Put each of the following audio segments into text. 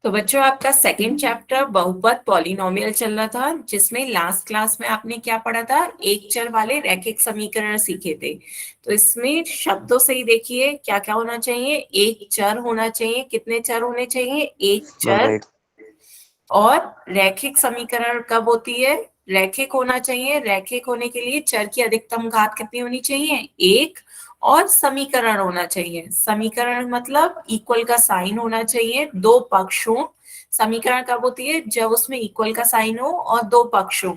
तो बच्चों आपका सेकंड चैप्टर बहुपद पॉलिनोमियल चल रहा था, जिसमें लास्ट क्लास में आपने क्या पढ़ा था, एक चर वाले रैखिक समीकरण सीखे थे। तो इसमें शब्दों से ही देखिए क्या क्या होना चाहिए। एक चर होना चाहिए, कितने चर होने चाहिए, एक चर। और रैखिक समीकरण कब होती है, रैखिक होना चाहिए। रैखिक होने के लिए चर की अधिकतम घात कितनी होनी चाहिए, एक। और समीकरण होना चाहिए, समीकरण मतलब इक्वल का साइन होना चाहिए दो पक्षों। समीकरण कब होती है, जब उसमें इक्वल का साइन हो और दो पक्ष हो।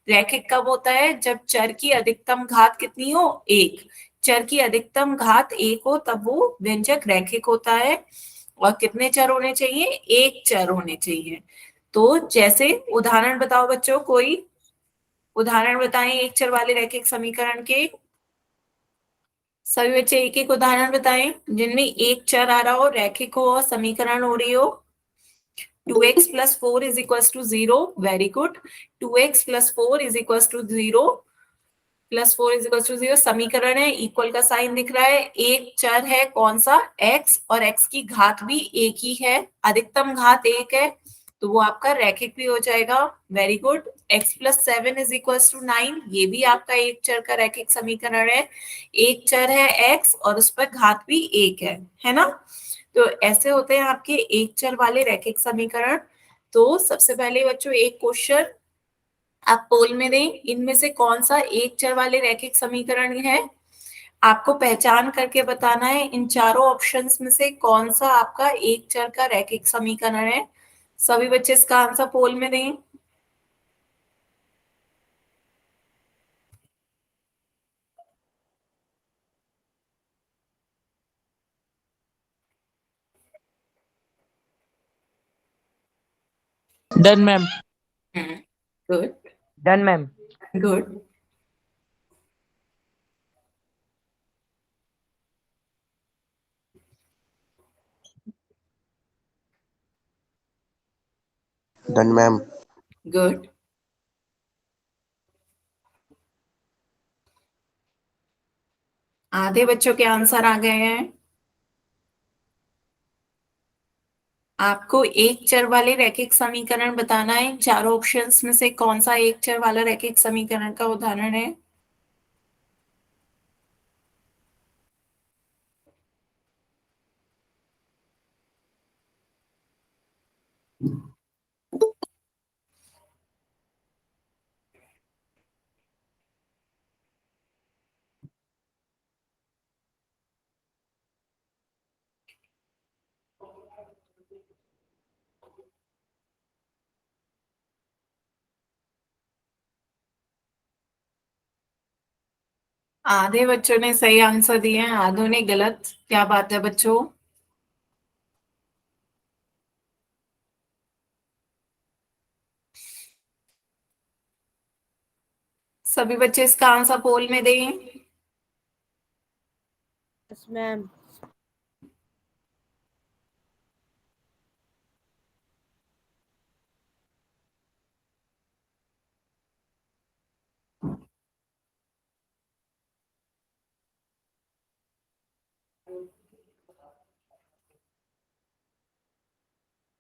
रैखिक कब होता है, जब चर की अधिकतम घात कितनी हो, एक। चर की अधिकतम घात एक हो तब वो व्यंजक रैखिक होता है। और कितने चर होने चाहिए, एक चर होने चाहिए। तो जैसे उदाहरण बताओ बच्चों, कोई उदाहरण बताएं एक चर वाले रैखिक समीकरण के। सभी बच्चे एक एक उदाहरण बताएं जिनमें एक चर आ रहा हो, रैखिक हो और समीकरण हो रही हो। 2x+4 is equal to 0, very good. 2x+4 is equal to 0, +4 is equal to 0 समीकरण है, इक्वल का साइन दिख रहा है। एक चर है कौन सा, x, और x की घात भी एक ही है, अधिकतम घात एक है, तो वो आपका रैखिक भी हो जाएगा। Very good. x+7 is equal to 9, ये भी आपका एक चर का रैखिक समीकरण है। एक चर है x और उस पर घात भी एक है ना। तो ऐसे होते हैं आपके एक चर वाले रैखिक समीकरण। तो सबसे पहले बच्चों एक क्वेश्चन आप पोल में दें, इनमें से कौन सा एक चर वाले रैखिक समीकरण है, आपको पहचान करके बताना है। इन चारों ऑप्शंस में से कौन सा आपका एक चर का रैखिक समीकरण है। सभी बच्चे इसका आंसर पोल में दें। Done ma'am. Good. Done ma'am. Good. Done ma'am. Good. आधे बच्चों के आंसर आ गए हैं। आपको एक चर वाले रैखिक समीकरण बताना है, चारों ऑप्शंस में से कौन सा एक चर वाला रैखिक समीकरण का उदाहरण है। आधे बच्चों ने सही आंसर दिए हैं, आधों ने गलत, क्या बात है बच्चों। सभी बच्चे इसका आंसर पोल में दें। Yes ma'am.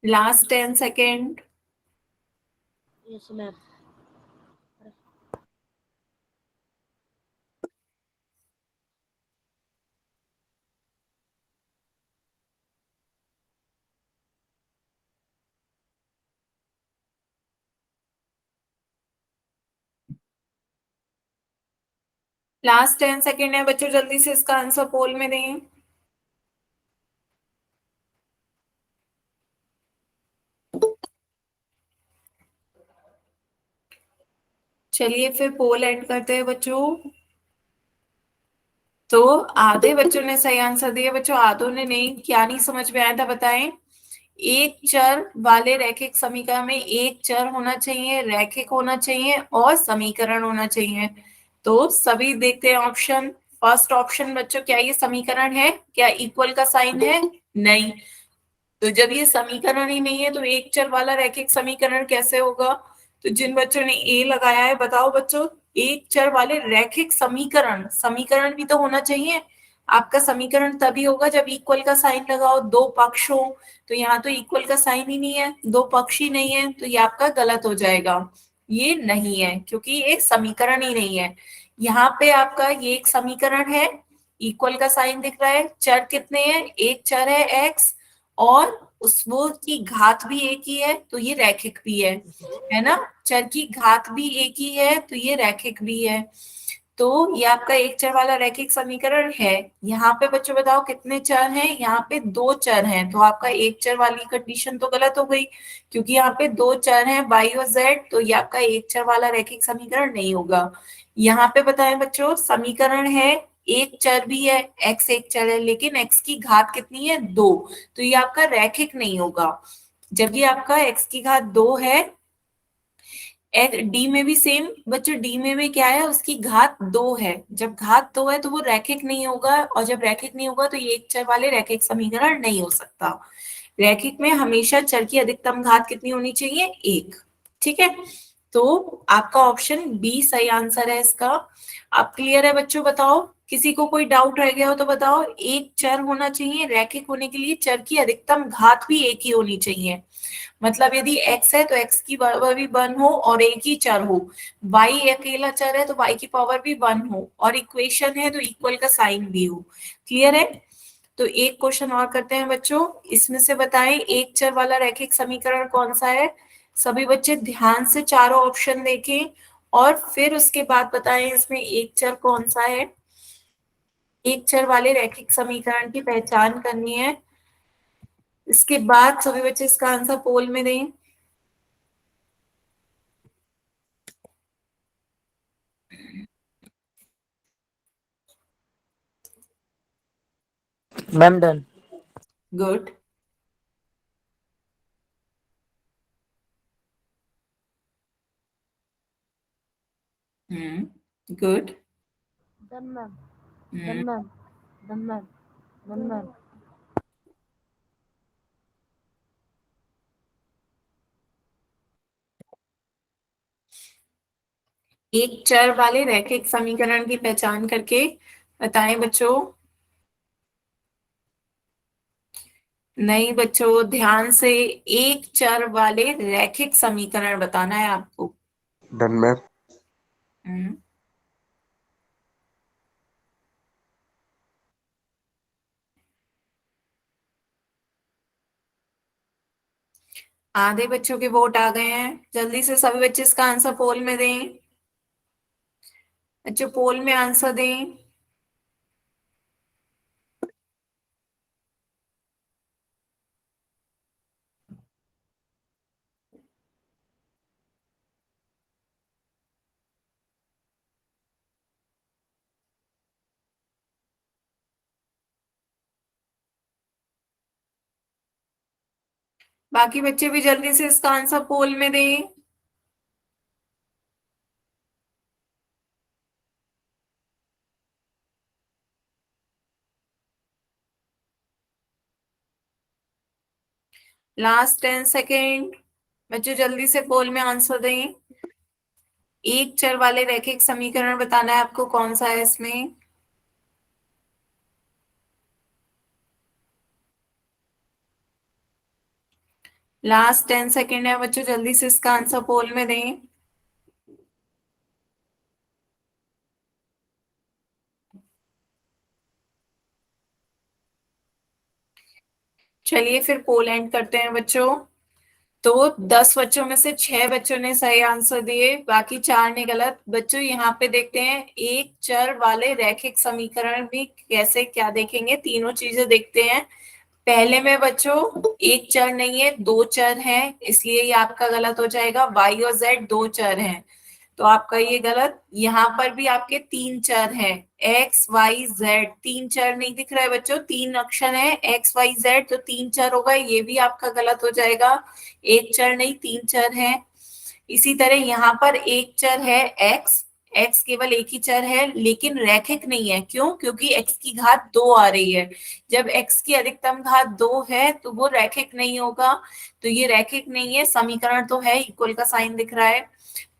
Last 10 second. Yes ma'am. Last 10 second है बच्चों, जल्दी से इसका आंसर पोल में दें। चलिए फिर पोल एंड करते हैं बच्चों। तो आधे बच्चों ने सही आंसर दिया बच्चों, आधों ने नहीं। क्या नहीं समझ में आया था बताएं। एक चर वाले रैखिक समीकरण में एक चर होना चाहिए, रैखिक होना चाहिए और समीकरण होना चाहिए। तो सभी देखते हैं ऑप्शन। फर्स्ट ऑप्शन बच्चों, क्या ये समीकरण है, क्या इक्वल का साइन है, नहीं। तो जब ये समीकरण ही नहीं है तो एक चर वाला रैखिक समीकरण कैसे होगा। तो जिन बच्चों ने ए लगाया है बताओ बच्चों, एक चर वाले रैखिक समीकरण, समीकरण भी तो होना चाहिए। आपका समीकरण तभी होगा जब इक्वल का साइन लगाओ, दो पक्ष हो। तो यहाँ तो इक्वल का साइन ही नहीं है, दो पक्ष ही नहीं है, तो ये आपका गलत हो जाएगा। ये नहीं है क्योंकि ये समीकरण ही नहीं है। यहाँ पे आपका ये एक समीकरण है, इक्वल का साइन दिख रहा है, चर कितने हैं, एक चर है एक्स, और उस वो की घात भी एक ही है, तो ये रैखिक भी है ना। चर की घात भी एक ही है, तो ये रैखिक भी है। तो ये आपका एक चर वाला रैखिक समीकरण है। यहाँ पे बच्चों बताओ कितने चर हैं, यहाँ पे दो चर हैं, तो आपका एक चर वाली कंडीशन तो गलत हो गई, क्योंकि यहाँ पे दो चर हैं y और z, तो ये आपका एक चर वाला रैखिक समीकरण नहीं होगा। यहाँ पे बताएं बच्चों, समीकरण है, एक चर भी है, x एक चर है, लेकिन x की घात कितनी है, दो, तो ये आपका रैखिक नहीं होगा। जब ये आपका x की घात दो है, डी में भी सेम बच्चों, डी में भी क्या है, उसकी घात दो है, जब घात दो है तो वो रैखिक नहीं होगा, और जब रैखिक नहीं होगा तो ये एक चर वाले रैखिक समीकरण नहीं हो सकता। रैखिक में हमेशा चर की अधिकतम घात कितनी होनी चाहिए, एक। ठीक है, तो आपका ऑप्शन बी सही आंसर है इसका। अब क्लियर है बच्चों, बताओ किसी को कोई डाउट रह गया हो तो बताओ। एक चर होना चाहिए, रैखिक होने के लिए चर की अधिकतम घात भी एक ही होनी चाहिए। मतलब यदि x है तो x की पावर भी वन हो और एक ही चर हो, y अकेला चर है तो y की पावर भी वन हो, और इक्वेशन है तो इक्वल का साइन भी हो। क्लियर है। तो एक क्वेश्चन और करते हैं बच्चों, इसमें से बताएं एक चर वाला रैखिक समीकरण कौन सा है। सभी बच्चे ध्यान से चारों ऑप्शन देखें और फिर उसके बाद बताएं इसमें एक चर कौन सा है। एक चर वाले रैखिक समीकरण की पहचान करनी है, इसके बाद सभी बच्चे इसका आंसर पोल में दें। Ma'am done. Good. Good. Done ma'am. Done ma'am. Done ma'am. Done ma'am. एक चर वाले रैखिक समीकरण की पहचान करके बताएं बच्चों। नहीं बच्चों, ध्यान से, एक चर वाले रैखिक समीकरण बताना है आपको। Done ma'am. हम्म, आधे बच्चों के वोट आ गए हैं, जल्दी से सभी बच्चे इसका आंसर पोल में दें। बच्चों पोल में आंसर दें। बाकी बच्चे भी जल्दी से इसका आंसर पोल में दें। लास्ट 10 सेकेंड, बच्चों जल्दी से पोल में आंसर दें। एक चर वाले रैखिक समीकरण बताना है आपको कौन सा है इसमें। लास्ट 10 सेकेंड है बच्चों, जल्दी से इसका आंसर पोल में दें। चलिए फिर पोल एंड करते हैं बच्चों। तो 10 बच्चों में से 6 बच्चों ने सही आंसर दिए, बाकी 4 ने गलत। बच्चों यहाँ पे देखते हैं एक चर वाले रैखिक समीकरण भी कैसे क्या देखेंगे, तीनों चीजें देखते हैं। पहले में बच्चों एक चर नहीं है, दो चर हैं, इसलिए ये आपका गलत हो जाएगा। y और z दो चर हैं, तो आपका ये गलत। यहाँ पर भी आपके तीन चर हैं, x y z, तीन चर नहीं दिख रहा है बच्चों, तीन अक्षर है x y z, तो तीन चर होगा, ये भी आपका गलत हो जाएगा। एक चर नहीं, तीन चर है। इसी तरह यहाँ पर एक चर है x, x केवल एक ही चर है लेकिन रैखिक नहीं है। क्यों? क्योंकि x की घात 2 आ रही है। जब x की अधिकतम घात 2 है तो वो रैखिक नहीं होगा। तो ये रैखिक नहीं है। समीकरण तो है, इक्वल का साइन दिख रहा है,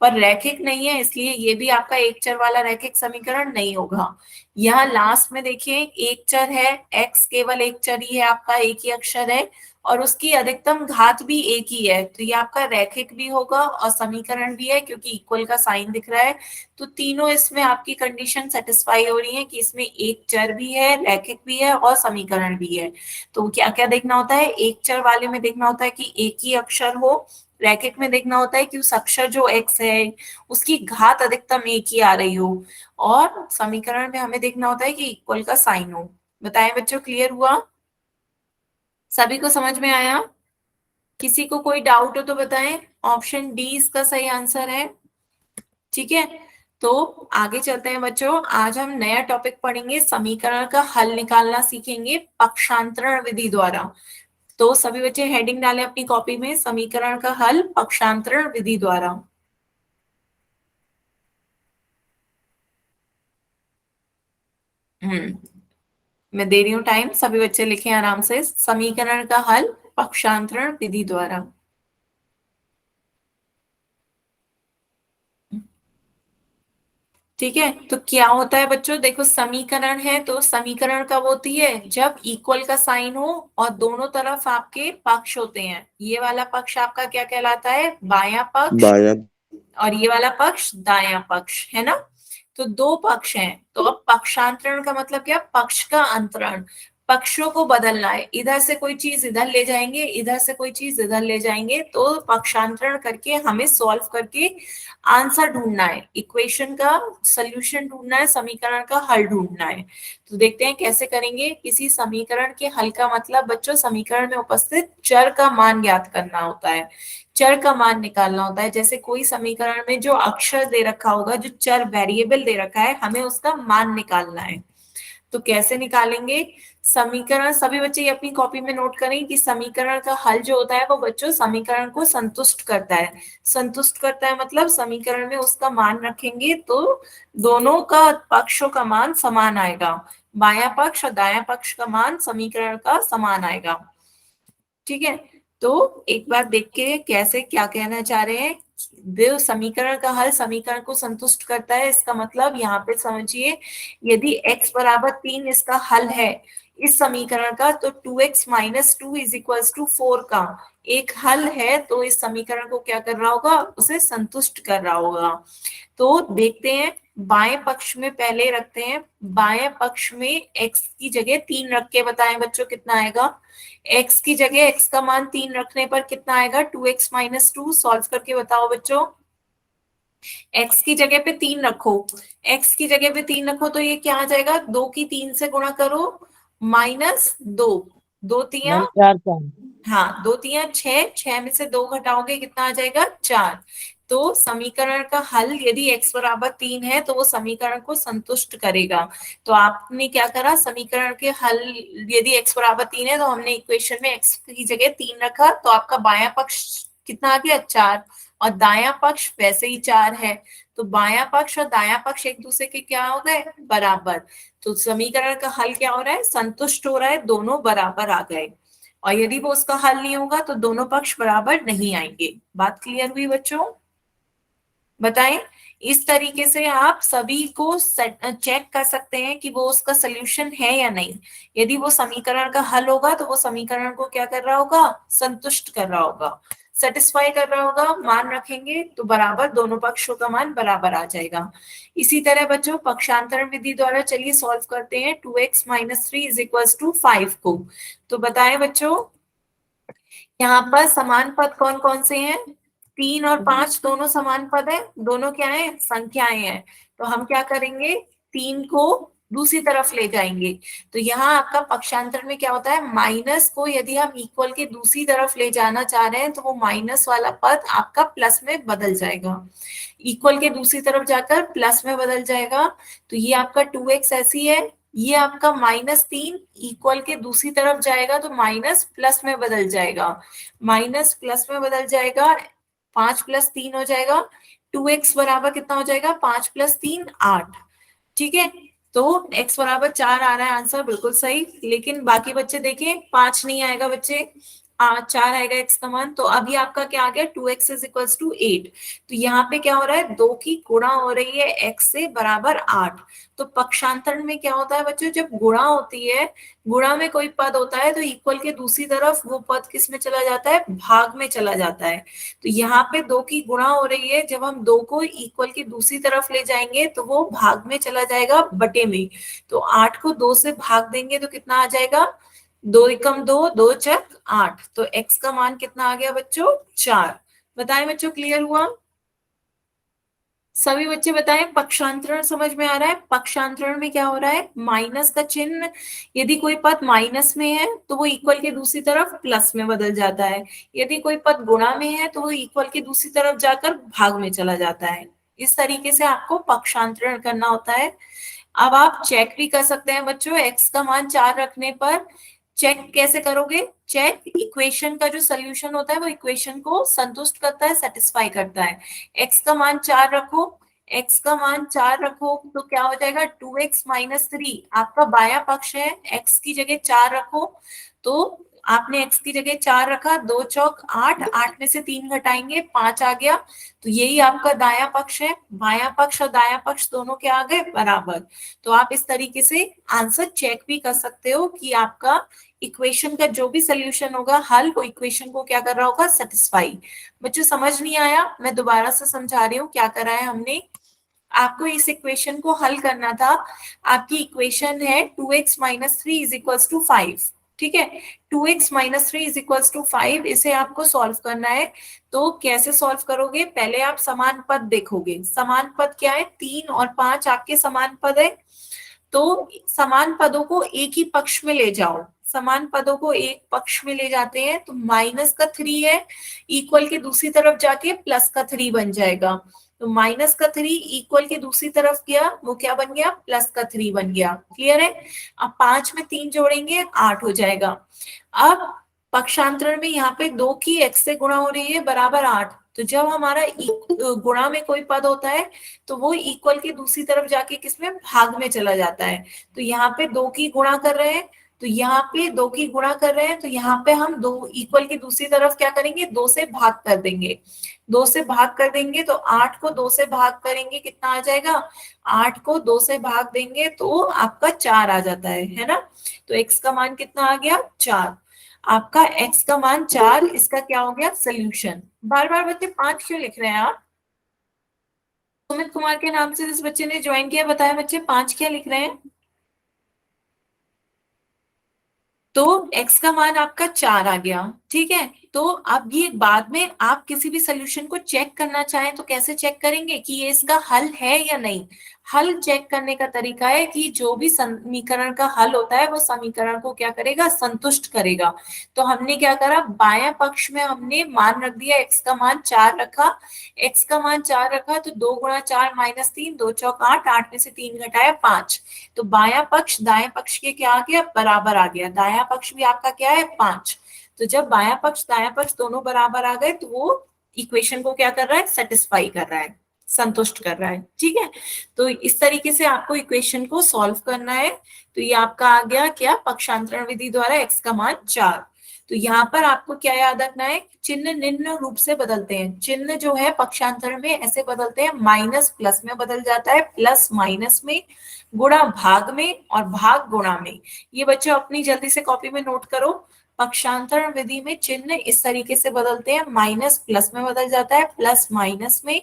पर रैखिक नहीं है, इसलिए ये भी आपका एक चर वाला रैखिक समीकरण नहीं होगा। यहाँ लास्ट में देखिए एक चर है, x केवल एक चर ही है, आपका एक ही अक्षर है और उसकी अधिकतम घात भी एक ही है, तो ये आपका रैखिक भी होगा और समीकरण भी है क्योंकि इक्वल का साइन दिख रहा है। तो तीनों इसमें आपकी कंडीशन सेटिस्फाई हो रही है कि इसमें एक चर भी है, रैखिक भी है और समीकरण भी है। तो क्या क्या देखना होता है? एक चर वाले में देखना होता है कि एक ही अक्षर हो, रैखिक में देखना होता है कि उस अक्षर जो x है उसकी घात अधिकतम एक ही आ रही हो, और समीकरण में हमें देखना होता है कि इक्वल का साइन हो। बताएं बच्चों, क्लियर हुआ? सभी को समझ में आया? किसी को कोई डाउट हो तो बताएं। ऑप्शन डी इसका सही आंसर है। ठीक है, तो आगे चलते हैं बच्चों। आज हम नया टॉपिक पढ़ेंगे, समीकरण का हल निकालना सीखेंगे पक्षांतरण विधि द्वारा। तो सभी बच्चे हेडिंग डालें अपनी कॉपी में, समीकरण का हल पक्षांतरण विधि द्वारा। मैं दे रही हूँ टाइम, सभी बच्चे लिखें आराम से, समीकरण का हल पक्षांतरण विधि द्वारा। ठीक है, तो क्या होता है बच्चों, देखो समीकरण है तो समीकरण कब होती है? जब इक्वल का साइन हो और दोनों तरफ आपके पक्ष होते हैं। ये वाला पक्ष आपका क्या कहलाता है? बायां पक्ष। बायां। और ये वाला पक्ष दायां पक्ष है ना। तो दो पक्ष हैं, तो अब पक्षांतरण का मतलब क्या? पक्ष का अंतरण, पक्षों को बदलना है। इधर से कोई चीज इधर ले जाएंगे, इधर से कोई चीज इधर ले जाएंगे, तो पक्षांतरण करके हमें सॉल्व करके आंसर ढूंढना है, इक्वेशन का सोल्यूशन ढूंढना है, समीकरण का हल ढूंढना है। तो देखते हैं कैसे करेंगे। किसी समीकरण के हल का मतलब बच्चों समीकरण में उपस्थित चर का मान ज्ञात करना होता है, चर का मान निकालना होता है। जैसे कोई समीकरण में जो अक्षर दे रखा होगा, जो चर वेरिएबल दे रखा है, हमें उसका मान निकालना है। तो कैसे निकालेंगे समीकरण? सभी बच्चे ये अपनी कॉपी में नोट करें कि समीकरण का हल जो होता है वो बच्चों समीकरण को संतुष्ट करता है। संतुष्ट करता है मतलब समीकरण में उसका मान रखेंगे तो दोनों का पक्षों का मान समान आएगा, बायां पक्ष और दायां पक्ष का मान समीकरण का समान आएगा। ठीक है, तो एक बार देख के कैसे क्या कहना चाह रहे हैं। जो समीकरण का हल समीकरण को संतुष्ट करता है, इसका मतलब यहाँ पे समझिए, यदि x बराबर 3 इसका हल है इस समीकरण का, तो 2x minus 2 is equal to 4 का एक हल है, तो इस समीकरण को क्या कर रहा होगा? उसे संतुष्ट कर रहा होगा। तो देखते हैं, बाएं पक्ष में पहले रखते हैं, बाएं पक्ष में x की जगह 3 रख के बताएं बच्चों कितना आएगा। x की जगह x का मान 3 रखने पर कितना आएगा? 2x minus 2। सॉल्व करके बताओ बच्चों। x की जगह पे 3 रखो, x की जगह पे 3 रखो तो ये क्या आ जाएगा? 2 की 3 से गुणा करो, माइनस 2, 2 तिया, मैम 4 4। हाँ 2 तिया 6, 6 में से 2 घटाओगे कितना आ जाएगा? 4। तो समीकरण का हल यदि x बराबर 3 है तो वो समीकरण को संतुष्ट करेगा। तो आपने क्या करा, समीकरण के हल यदि x बराबर 3 है तो हमने इक्वेशन में x की जगह 3 रखा, तो आपका बायां पक्ष कितना आ गया? 4, और दायां पक्ष वैसे ही 4 है। तो बायां पक्ष और दायां पक्ष एक दूसरे के क्या हो गए? बराबर। तो समीकरण का हल क्या हो रहा है? संतुष्ट हो रहा है, दोनों बराबर आ गए। और यदि वो उसका हल नहीं होगा तो दोनों पक्ष बराबर नहीं आएंगे। बात क्लियर हुई बच्चों? बताएं। इस तरीके से आप सभी को चेक कर सकते हैं कि वो उसका सोल्यूशन है या नहीं। यदि वो समीकरण का हल होगा तो वो समीकरण को क्या कर रहा होगा? संतुष्ट कर रहा होगा, सेटिस्फाई कर रहा होगा। मान रखेंगे तो बराबर दोनों पक्षों का मान बराबर आ जाएगा। इसी तरह बच्चों पक्षांतरण विधि द्वारा चलिए सॉल्व करते हैं 2x minus 3 is equal to 5 को। तो बताएं बच्चों, यहाँ पर समान पद कौन कौन से हैं? 3 और 5 दोनों समान पद है, दोनों क्या है? संख्याएं हैं। तो हम क्या करेंगे? 3 को दूसरी तरफ ले जाएंगे। तो यहाँ आपका पक्षांतर में क्या होता है? माइनस को यदि हम इक्वल के दूसरी तरफ ले जाना चाह रहे हैं तो वो माइनस वाला पद आपका प्लस में बदल जाएगा, इक्वल के दूसरी तरफ जाकर प्लस में बदल जाएगा। तो ये आपका 2x ऐसी है, ये आपका -3 इक्वल के दूसरी तरफ जाएगा तो माइनस प्लस में बदल जाएगा, माइनस प्लस में बदल जाएगा, 5 + 3 हो जाएगा 2x बराबर कितना हो जाएगा, 5 + 3 8। ठीक है, तो x बराबर 4 आ रहा है आंसर, बिल्कुल सही। लेकिन बाकी बच्चे देखें, 5 नहीं आएगा बच्चे, 4 आएगा x का मान। तो अभी आपका क्या आ गया, 2x इज इक्वल्स टू 8। तो यहाँ पे क्या हो रहा है, 2 की गुणा हो रही है x से बराबर 8। तो पक्षांतरण में क्या होता है बच्चों, जब गुणा होती है, गुणा में कोई पद होता है तो इक्वल के दूसरी तरफ वो पद किस में चला जाता है, भाग में चला जाता है। तो यहाँ पे 2 की गुणा हो रही है, जब हम 2 को इक्वल की दूसरी तरफ ले जाएंगे तो वो भाग में चला जाएगा, बटे में। तो 8 को 2 से भाग देंगे तो कितना आ जाएगा, 2 एकम 2, 2 चक 8। तो x का मान कितना आ गया बच्चों, 4। बताएं बच्चों, क्लियर हुआ? सभी बच्चे बताएं, पक्षांतरण समझ में आ रहा है? पक्षांतरण में क्या हो रहा है, माइनस का चिन्ह, यदि कोई पद माइनस में है तो वो इक्वल के दूसरी तरफ प्लस में बदल जाता है। यदि कोई पद गुणा में है तो वो इक्वल की दूसरी तरफ जाकर भाग में चला जाता है। इस तरीके से आपको पक्षांतरण करना होता है। अब आप चेक भी कर सकते हैं बच्चों, x का मान 4 रखने पर चेक कैसे करोगे, चेक इक्वेशन का जो सोल्यूशन होता है वो इक्वेशन को संतुष्ट करता है, सेटिस्फाई करता है। x का मान 4 रखो, x का मान 4 रखो तो क्या हो जाएगा, 2x - 3 आपका बायां पक्ष है, x की जगह 4 रखो। तो आपने x की जगह 4 रखा, 2 चौक 8, 8 में से 3 घटाएंगे 5 आ गया। तो यही आपका दायां पक्ष है। बायां पक्ष और दायां पक्ष दोनों क्या आ गए, बराबर। तो आप इस तरीके से आंसर चेक भी कर सकते हो कि आपका इक्वेशन का जो भी सोल्यूशन होगा, हल, वो इक्वेशन को क्या कर रहा होगा, सेटिस्फाई। बच्चों समझ नहीं आया, मैं दोबारा से समझा रही हूँ क्या करा है हमने। आपको इस इक्वेशन को हल करना था। आपकी इक्वेशन है 2x - 3 = 5। ठीक है, 2x - 3 = 5, इसे आपको सॉल्व करना है। तो कैसे सॉल्व करोगे, पहले आप समान पद देखोगे। समान पद क्या है, 3 और 5 आपके समान पद है। तो समान पदों को एक ही पक्ष में ले जाओ। समान पदों को एक पक्ष में ले जाते हैं तो माइनस का 3 है, इक्वल के दूसरी तरफ जाके प्लस का 3 बन जाएगा। तो माइनस का 3 इक्वल के दूसरी तरफ गया, वो क्या बन गया, प्लस का 3 बन गया। क्लियर है? अब 5 में 3 जोड़ेंगे 8 हो जाएगा। अब पक्षांतरण में यहाँ पे 2 की x से गुणा हो रही है, बराबर 8। तो जब हमारा गुणा में कोई पद होता है तो वो इक्वल की दूसरी तरफ जाके किसमें, भाग में चला जाता है। तो यहाँ पे 2 की गुणा कर रहे हैं, तो यहाँ पे 2 की गुणा कर रहे हैं, तो यहाँ पे हम 2 इक्वल की दूसरी तरफ क्या करेंगे, 2 से भाग कर देंगे। 2 से भाग कर देंगे तो 8 को 2 से भाग करेंगे, कितना आ जाएगा, 8 को 2 से भाग देंगे तो आपका 4 आ जाता है ना। तो x का मान कितना आ गया, 4। आपका x का मान 4, इसका क्या हो गया, सोल्यूशन। बार बार बच्चे 5 क्यों लिख रहे हैं आप? सुमित कुमार के नाम से जिस बच्चे ने ज्वाइन किया, बताया बच्चे 5 क्या लिख रहे हैं? तो x का मान आपका 4 आ गया। ठीक है, तो अब ये बाद में आप किसी भी सोल्यूशन को चेक करना चाहें तो कैसे चेक करेंगे कि ये इसका हल है या नहीं। हल चेक करने का तरीका है कि जो भी समीकरण का हल होता है वो समीकरण को क्या करेगा, संतुष्ट करेगा। तो हमने क्या करा, बायां पक्ष में हमने मान रख दिया, x का मान 4 रखा। x का मान 4 रखा तो 2 × 4 - 3, 2 चौक 8, 8 में से 3 घटाया 5। तो बायां पक्ष दाएं पक्ष के क्या आ गया, बराबर आ गया। दायां पक्ष भी आपका क्या है, 5। तो जब बायां पक्ष दायां पक्ष दोनों बराबर आ गए तो वो इक्वेशन को क्या कर रहा है, सेटिस्फाई कर रहा है, संतुष्ट कर रहा है। ठीक है, तो इस तरीके से आपको इक्वेशन को सॉल्व करना है। तो ये आपका आ गया क्या, पक्षांतरण विधि द्वारा x का मान 4। तो यहाँ पर आपको क्या याद रखना है, चिन्ह निम्न रूप से बदलते हैं। चिन्ह जो है पक्षांतरण में ऐसे बदलते हैं, माइनस प्लस में बदल जाता है, प्लस माइनस में, गुणा भाग में, और भाग गुणा में। ये बच्चों अपनी जल्दी से कॉपी में नोट करो। पक्षांतरण विधि में चिन्ह इस तरीके से बदलते हैं, माइनस प्लस में बदल जाता है, प्लस माइनस में,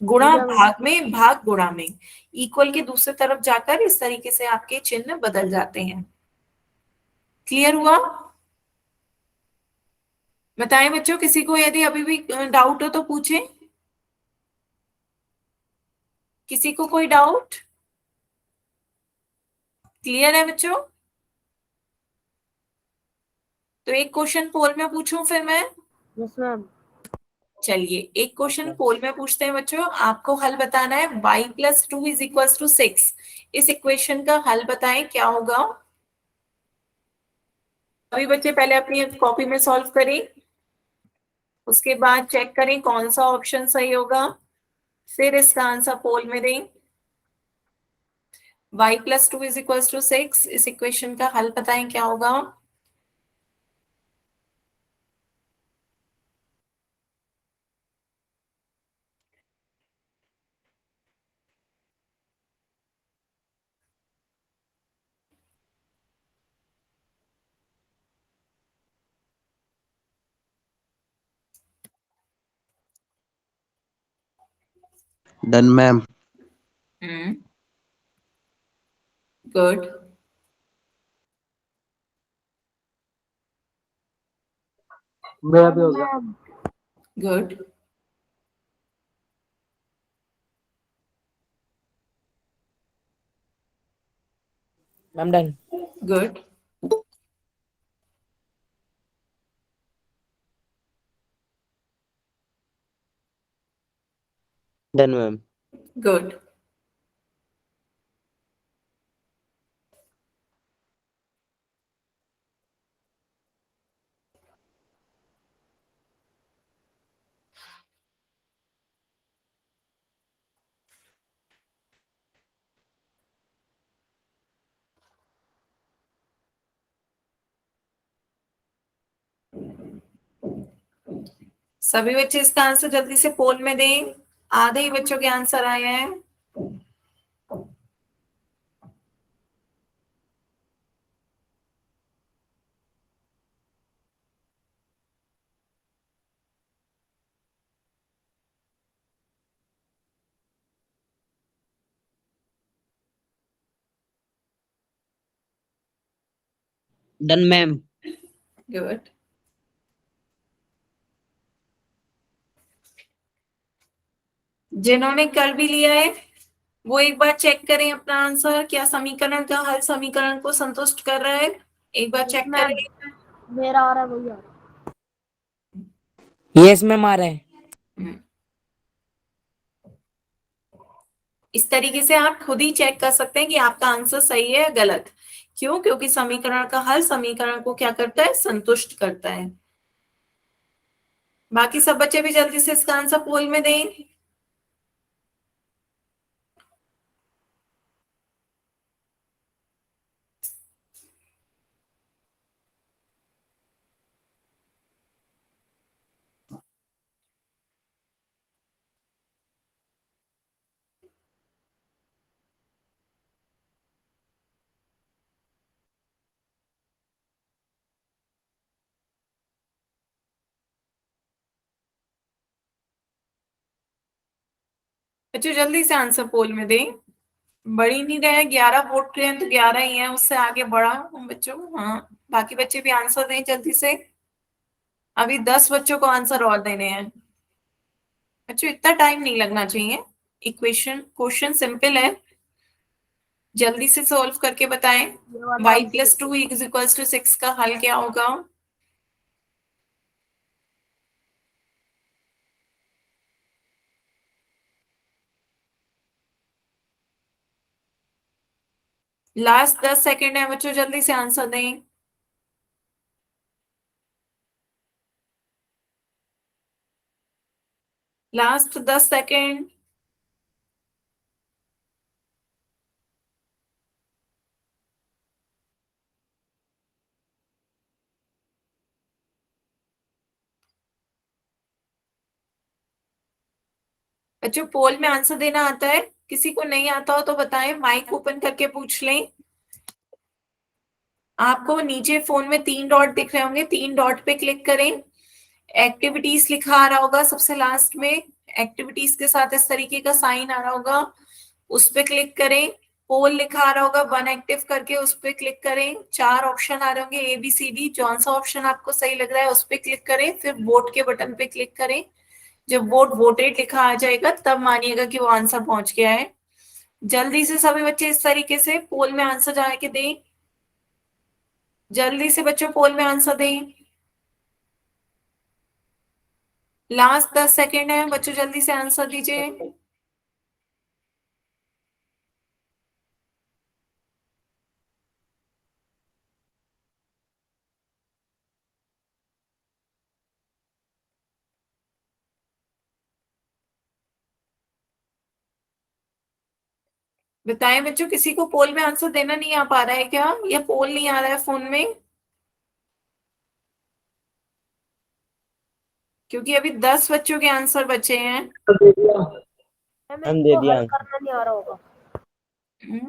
गुणा भाग में, भाग गुणा में। इक्वल के दूसरे तरफ जाकर इस तरीके से आपके चिन्ह बदल जाते हैं। क्लियर हुआ? बताएं बच्चों, किसी को यदि अभी भी डाउट हो तो पूछें। किसी को कोई डाउट? क्लियर है बच्चों? तो एक क्वेश्चन पोल में पूछूं फिर मैं? Yes ma'am. चलिए एक क्वेश्चन पोल में पूछते हैं बच्चों, आपको हल बताना है। y + 2 = 6। इस इक्वेशन का हल बताएं क्या होगा। अभी बच्चे पहले अपनी कॉपी में सॉल्व करें, उसके बाद चेक करें कौन सा ऑप्शन सही होगा। फिर इसका आंसर पोल में दें। y+2 = 6, इस इक्वेशन का हल बताएं क्या होगा। Done, ma'am. गुड। मेरा भी हो गया। Good. Ma'am done. Good. Done, ma'am. Good. सभी बच्चे इसका आंसर जल्दी से पोल में दें। आधे ही बच्चों के आंसर आए हैं। Done, ma'am. गुड। जिन्होंने कर भी लिया है वो एक बार चेक करें अपना आंसर, क्या समीकरण का हल समीकरण को संतुष्ट कर रहा है। एक बार चेक मैम करें। मेरा आ रहा है, वही आ रहा है। यस मैम आ रहा है। हम्म। इस तरीके से आप खुद ही चेक कर सकते हैं कि आपका आंसर सही है या गलत। क्यों? क्योंकि समीकरण का हल समीकरण को क्या करता है? संतुष्ट करता है। बाकी सब बच्चे भी जल्दी से इसका आंसर पोल में दें। बच्चों जल्दी से आंसर पोल में दें। बढ़ी नहीं रहे, 11 वोट रहे हैं तो 11 ही है, उससे आगे बढ़ा बच्चों। हाँ, बाकी बच्चे भी आंसर दें जल्दी से। अभी 10 बच्चों को आंसर और देने हैं। बच्चों इतना टाइम नहीं लगना चाहिए। इक्वेशन क्वेश्चन सिंपल है, जल्दी से सॉल्व करके बताएं। ये वाला y+2 = 6 का हल क्या होगा। लास्ट 10 सेकेंड है बच्चों, जल्दी से आंसर दें। Last 10 second. बच्चों पोल में आंसर देना आता है? किसी को नहीं आता हो तो बताएं, माइक ओपन करके पूछ लें। आपको नीचे फोन में 3 डॉट दिख रहे होंगे, 3 डॉट पे क्लिक करें। एक्टिविटीज लिखा आ रहा होगा सबसे लास्ट में। एक्टिविटीज के साथ इस तरीके का साइन आ रहा होगा, उस पे क्लिक करें। पोल लिखा आ रहा होगा 1 एक्टिव करके, उस पे क्लिक करें। 4 ऑप्शन आ रहे होंगे ABCD, जौन सा ऑप्शन आपको सही लग रहा है उस पे क्लिक करें, फिर वोट के बटन पे क्लिक करें। जब वोट वोटेड लिखा आ जाएगा तब मानिएगा कि वो आंसर पहुंच गया है। जल्दी से सभी बच्चे इस तरीके से पोल में आंसर जाके दें। जल्दी से बच्चों पोल में आंसर दें। लास्ट 10 सेकेंड है बच्चों, जल्दी से आंसर दीजिए। बताएं बच्चों, किसी को पोल में आंसर देना नहीं आ पा रहा है क्या, या पोल नहीं आ रहा है फोन में? क्योंकि अभी 10 बच्चों के आंसर बचे हैं। मैम हम दे इनको दिया हल आंसर। करना नहीं आ रहा होगा। हम्म,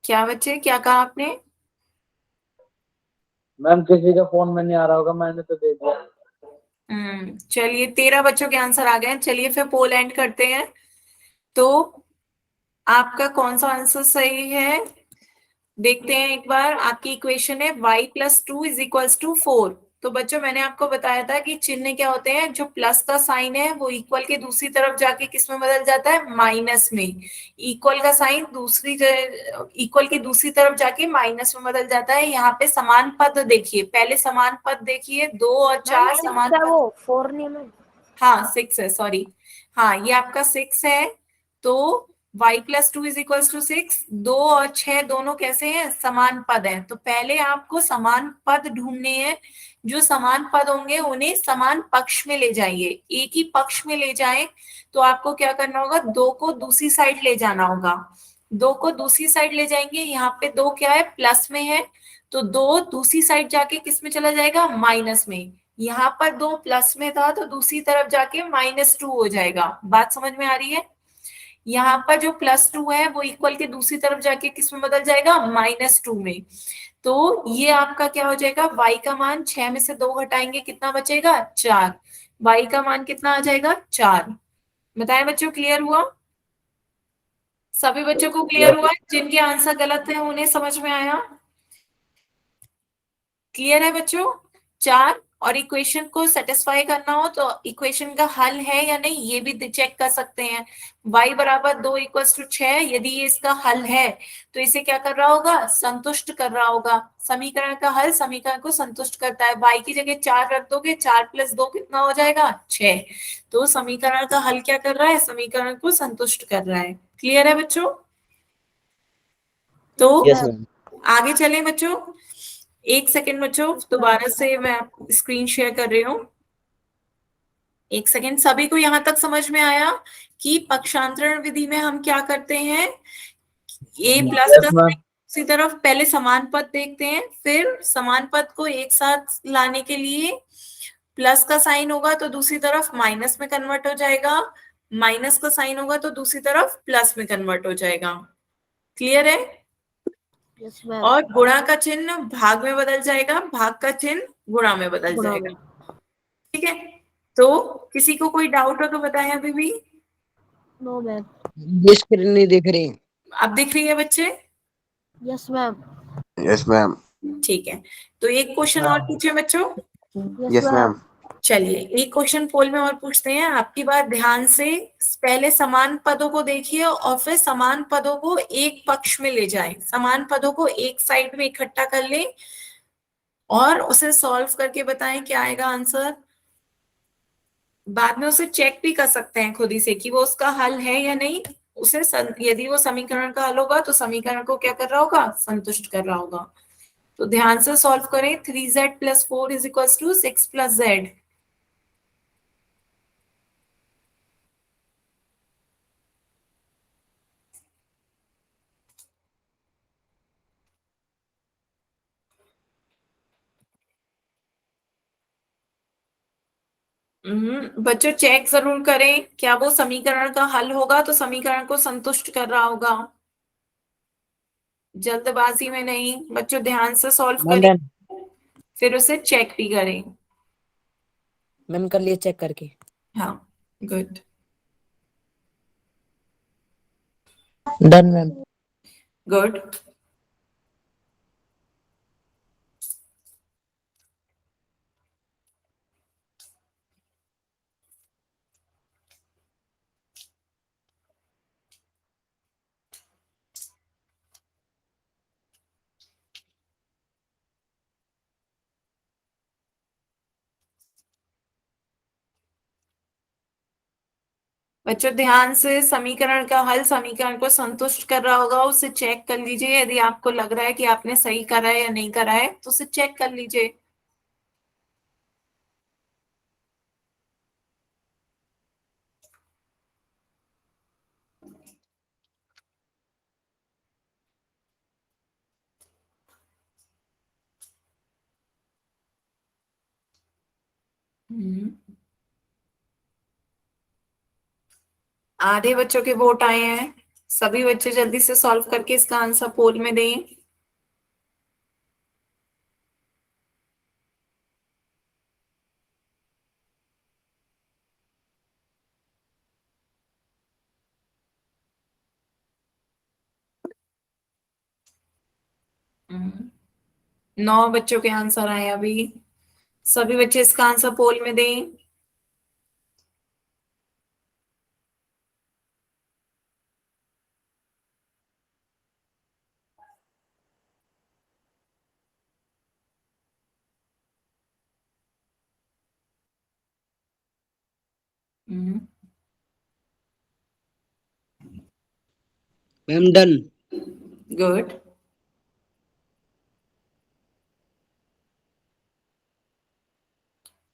क्या बच्चे, क्या कहा आपने? मैम किसी का फोन में नहीं आ रहा होगा, मैंने तो दे दिया। चलिए 13 बच्चों के आंसर आ गए हैं। चलिए फिर पोल एंड करते हैं। तो आपका कौन सा आंसर सही है, देखते हैं एक बार। आपकी इक्वेशन है y+2 = 4। तो बच्चों मैंने आपको बताया था कि चिन्ह क्या होते हैं, जो प्लस का साइन है वो इक्वल के दूसरी तरफ जाके किस में बदल जाता है, माइनस में। इक्वल का साइन इक्वल की दूसरी तरफ जाके माइनस में बदल जाता है। यहाँ पे समान पद देखिए, पहले समान पद देखिए, 2 और मैम 4 6 समान है, पद। वो 4 नहीं है मैम। हाँ 6 है, सॉरी। हाँ ये आपका 6 है। तो y+2 = 6। 2 और 6 दोनों कैसे हैं, समान पद हैं। तो पहले आपको समान पद ढूंढने हैं। जो समान पद होंगे उन्हें समान पक्ष में ले जाइए, एक ही पक्ष में ले जाएं। तो आपको क्या करना होगा, 2 को दूसरी साइड ले जाना होगा। 2 को दूसरी साइड ले जाएंगे, यहाँ पे 2 क्या है, प्लस में है। तो 2 दूसरी साइड जाके किस में चला जाएगा, माइनस में। यहाँ पर 2 प्लस में था तो दूसरी तरफ जाके -2 हो जाएगा। बात समझ में आ रही है? यहाँ पर जो +2 है वो इक्वल के दूसरी तरफ जाके किस में बदल जाएगा, -2 में। तो ये आपका क्या हो जाएगा, y का मान 6 में से 2 घटाएंगे कितना बचेगा, 4। y का मान कितना आ जाएगा, 4। बताएं बच्चों, क्लियर हुआ? सभी बच्चों को क्लियर हुआ? जिनके आंसर गलत है उन्हें समझ में आया? क्लियर है बच्चों? 4। और इक्वेशन को सेटिस्फाई करना हो तो इक्वेशन का हल है या नहीं ये भी चेक कर सकते हैं। y=2 = 6, यदि ये इसका हल है तो इसे क्या कर रहा होगा, संतुष्ट कर रहा होगा। समीकरण का हल समीकरण को संतुष्ट करता है। y की जगह 4 रख दोगे, 4+2 कितना हो जाएगा, 6। तो समीकरण का हल क्या कर रहा है, समीकरण को संतुष्ट कर रहा है। क्लियर है बच्चों? तो यस मैम। आगे चले बच्चों। एक सेकेंड बच्चों, दोबारा से मैं स्क्रीन शेयर कर रही हूँ। एक सेकेंड, सभी को यहां तक समझ में आया कि पक्षांतरण विधि में हम क्या करते हैं, a प्लस का यस मैम। दूसरी तरफ पहले समान पद देखते हैं, फिर समान पद को एक साथ लाने के लिए प्लस का साइन होगा तो दूसरी तरफ माइनस में कन्वर्ट हो जाएगा, माइनस का साइन होगा तो दूसरी तरफ प्लस में कन्वर्ट हो जाएगा। क्लियर है? Yes ma'am. और गुणा का चिन्ह भाग में बदल जाएगा, भाग का चिन्ह गुणा में बदल गुणा जाएगा। में। ठीक है? तो किसी को कोई डाउट हो तो बताएं अभी भी। No ma'am. ये स्क्रीन नहीं दिख रही। अब दिख रही है बच्चे? Yes ma'am. Yes ma'am. ठीक है। तो एक क्वेश्चन और पूछे बच्चों। Yes yes ma'am. मैम। चलिए एक क्वेश्चन पोल में और पूछते हैं, आपकी बात ध्यान से। पहले समान पदों को देखिए और फिर समान पदों को एक पक्ष में ले जाएं, समान पदों को एक साइड में इकट्ठा कर लें और उसे सॉल्व करके बताएं क्या आएगा आंसर। बाद में उसे चेक भी कर सकते हैं खुद ही से कि वो उसका हल है या नहीं। यदि वो समीकरण का हल होगा तो समीकरण को क्या कर रहा होगा, संतुष्ट कर रहा होगा। तो ध्यान से सॉल्व करें। 3z+4 = 6+z। बच्चों चेक जरूर करें, क्या वो समीकरण का हल होगा तो समीकरण को संतुष्ट कर रहा होगा। जल्दबाजी में नहीं बच्चों, ध्यान से सॉल्व मैम करें, डन। फिर उसे चेक भी करें। मैम कर लिए चेक करके। हाँ गुड। Done ma'am. गुड। बच्चों ध्यान से, समीकरण का हल समीकरण को संतुष्ट कर रहा होगा, उसे चेक कर लीजिए। यदि आपको लग रहा है कि आपने सही करा है या नहीं करा है तो उसे चेक कर लीजिए। आधे बच्चों के वोट आए हैं। सभी बच्चे जल्दी से सॉल्व करके इसका आंसर पोल में दें। हम्म, 9 बच्चों के आंसर आए अभी। सभी बच्चे इसका आंसर पोल में दें। Ma'am done. गुड।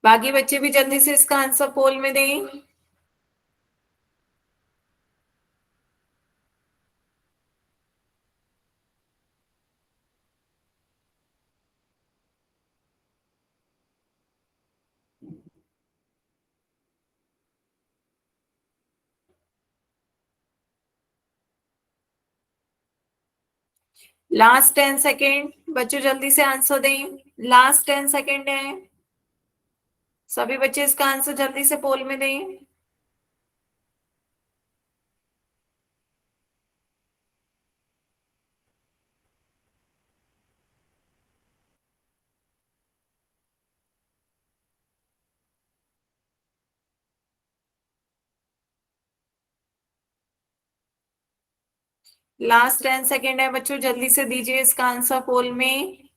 बाकी बच्चे भी जल्दी से इसका आंसर पोल में दें। लास्ट 10 सेकेंड, बच्चों जल्दी से आंसर दें। लास्ट 10 सेकेंड है। सभी बच्चे इसका आंसर जल्दी से पोल में दें। लास्ट 10 सेकेंड है बच्चों, जल्दी से दीजिए इसका आंसर पोल में।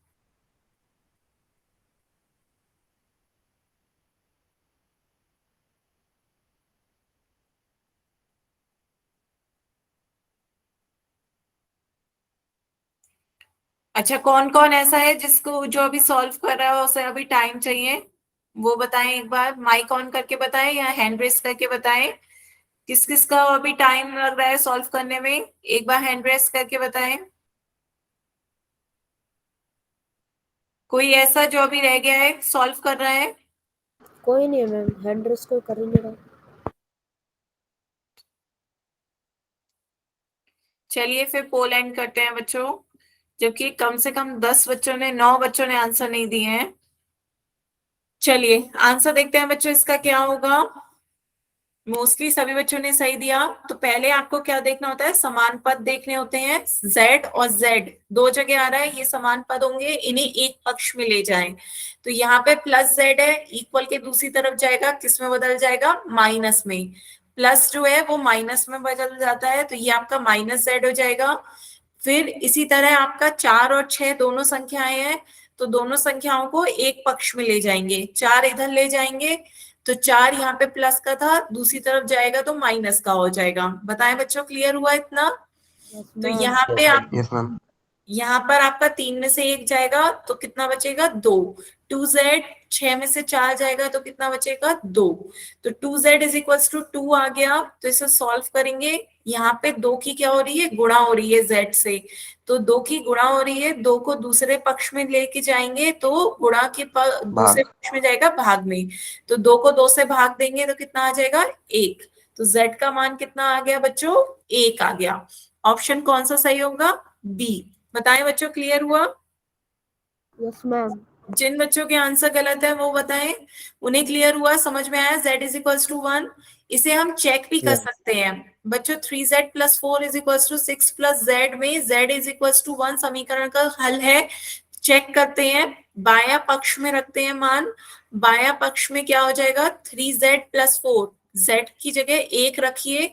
अच्छा, कौन कौन ऐसा है जिसको जो अभी सॉल्व कर रहा है उसे अभी टाइम चाहिए, वो बताएं एक बार। माइक ऑन करके बताएं या हैंड रेस करके बताएं। किस किस का अभी टाइम लग रहा है सॉल्व करने में, एक बार हैंड रेस करके बताएं। कोई ऐसा जो अभी रह गया है सॉल्व कर रहा है? कोई नहीं है मैम, हैंड रेस कोई कर ही नहीं रहा। चलिए फिर पोल एंड करते हैं बच्चों, जबकि कम से कम 10 बच्चों ने, 9 बच्चों ने आंसर नहीं दिए हैं। चलिए आंसर देखते हैं बच्चों इसका क्या होगा। मोस्टली सभी बच्चों ने सही दिया। तो पहले आपको क्या देखना होता है, समान पद देखने होते हैं। z और z दो जगह आ रहा है, ये समान पद होंगे, इन्हें एक पक्ष में ले जाएं। तो यहाँ पे प्लस z है, इक्वल के दूसरी तरफ जाएगा, किसमें बदल जाएगा, माइनस में। प्लस जो है वो माइनस में बदल जाता है, तो ये आपका माइनस z हो जाएगा। फिर इसी तरह आपका 4 और 6 दोनों संख्याएं हैं, तो दोनों संख्याओं को एक पक्ष में ले जाएंगे, 4 इधर ले जाएंगे, तो 4 यहाँ पे प्लस का था, दूसरी तरफ जाएगा तो माइनस का हो जाएगा। बताएं बच्चों, क्लियर हुआ इतना? यस तो मैम। यहाँ पे आप, यस मैम। यहाँ पर आपका 3 में से 1 जाएगा तो कितना बचेगा, 2। 2z, 6 में से 4 जाएगा तो कितना बचेगा, 2। तो 2z इज इक्वल्स टू 2 आ गया। तो इसे सॉल्व करेंगे। यहाँ पे 2 की क्या हो रही है, गुणा हो रही है z से, तो 2 की गुणा हो रही है, 2 को दूसरे पक्ष में लेके जाएंगे तो गुणा के दूसरे पक्ष में जाएगा भाग में, तो 2 को 2 से भाग देंगे तो कितना आ जाएगा, 1। तो z का मान कितना आ गया बच्चों, 1 आ गया। ऑप्शन कौन सा सही होगा, बी। बताएं बच्चों, क्लियर हुआ? Yes ma'am. जिन बच्चों के आंसर गलत है वो बताएं, उन्हें क्लियर हुआ, समझ में आया? z is equals to 1। इसे हम चेक भी कर सकते हैं बच्चों। 3z plus 4 is equals to 6 plus z में z इज इक्वल्स टू 1 समीकरण का हल है। चेक करते हैं, बाया पक्ष में रखते हैं मान। बाया पक्ष में क्या हो जाएगा, 3z प्लस 4, z की जगह 1 रखिए,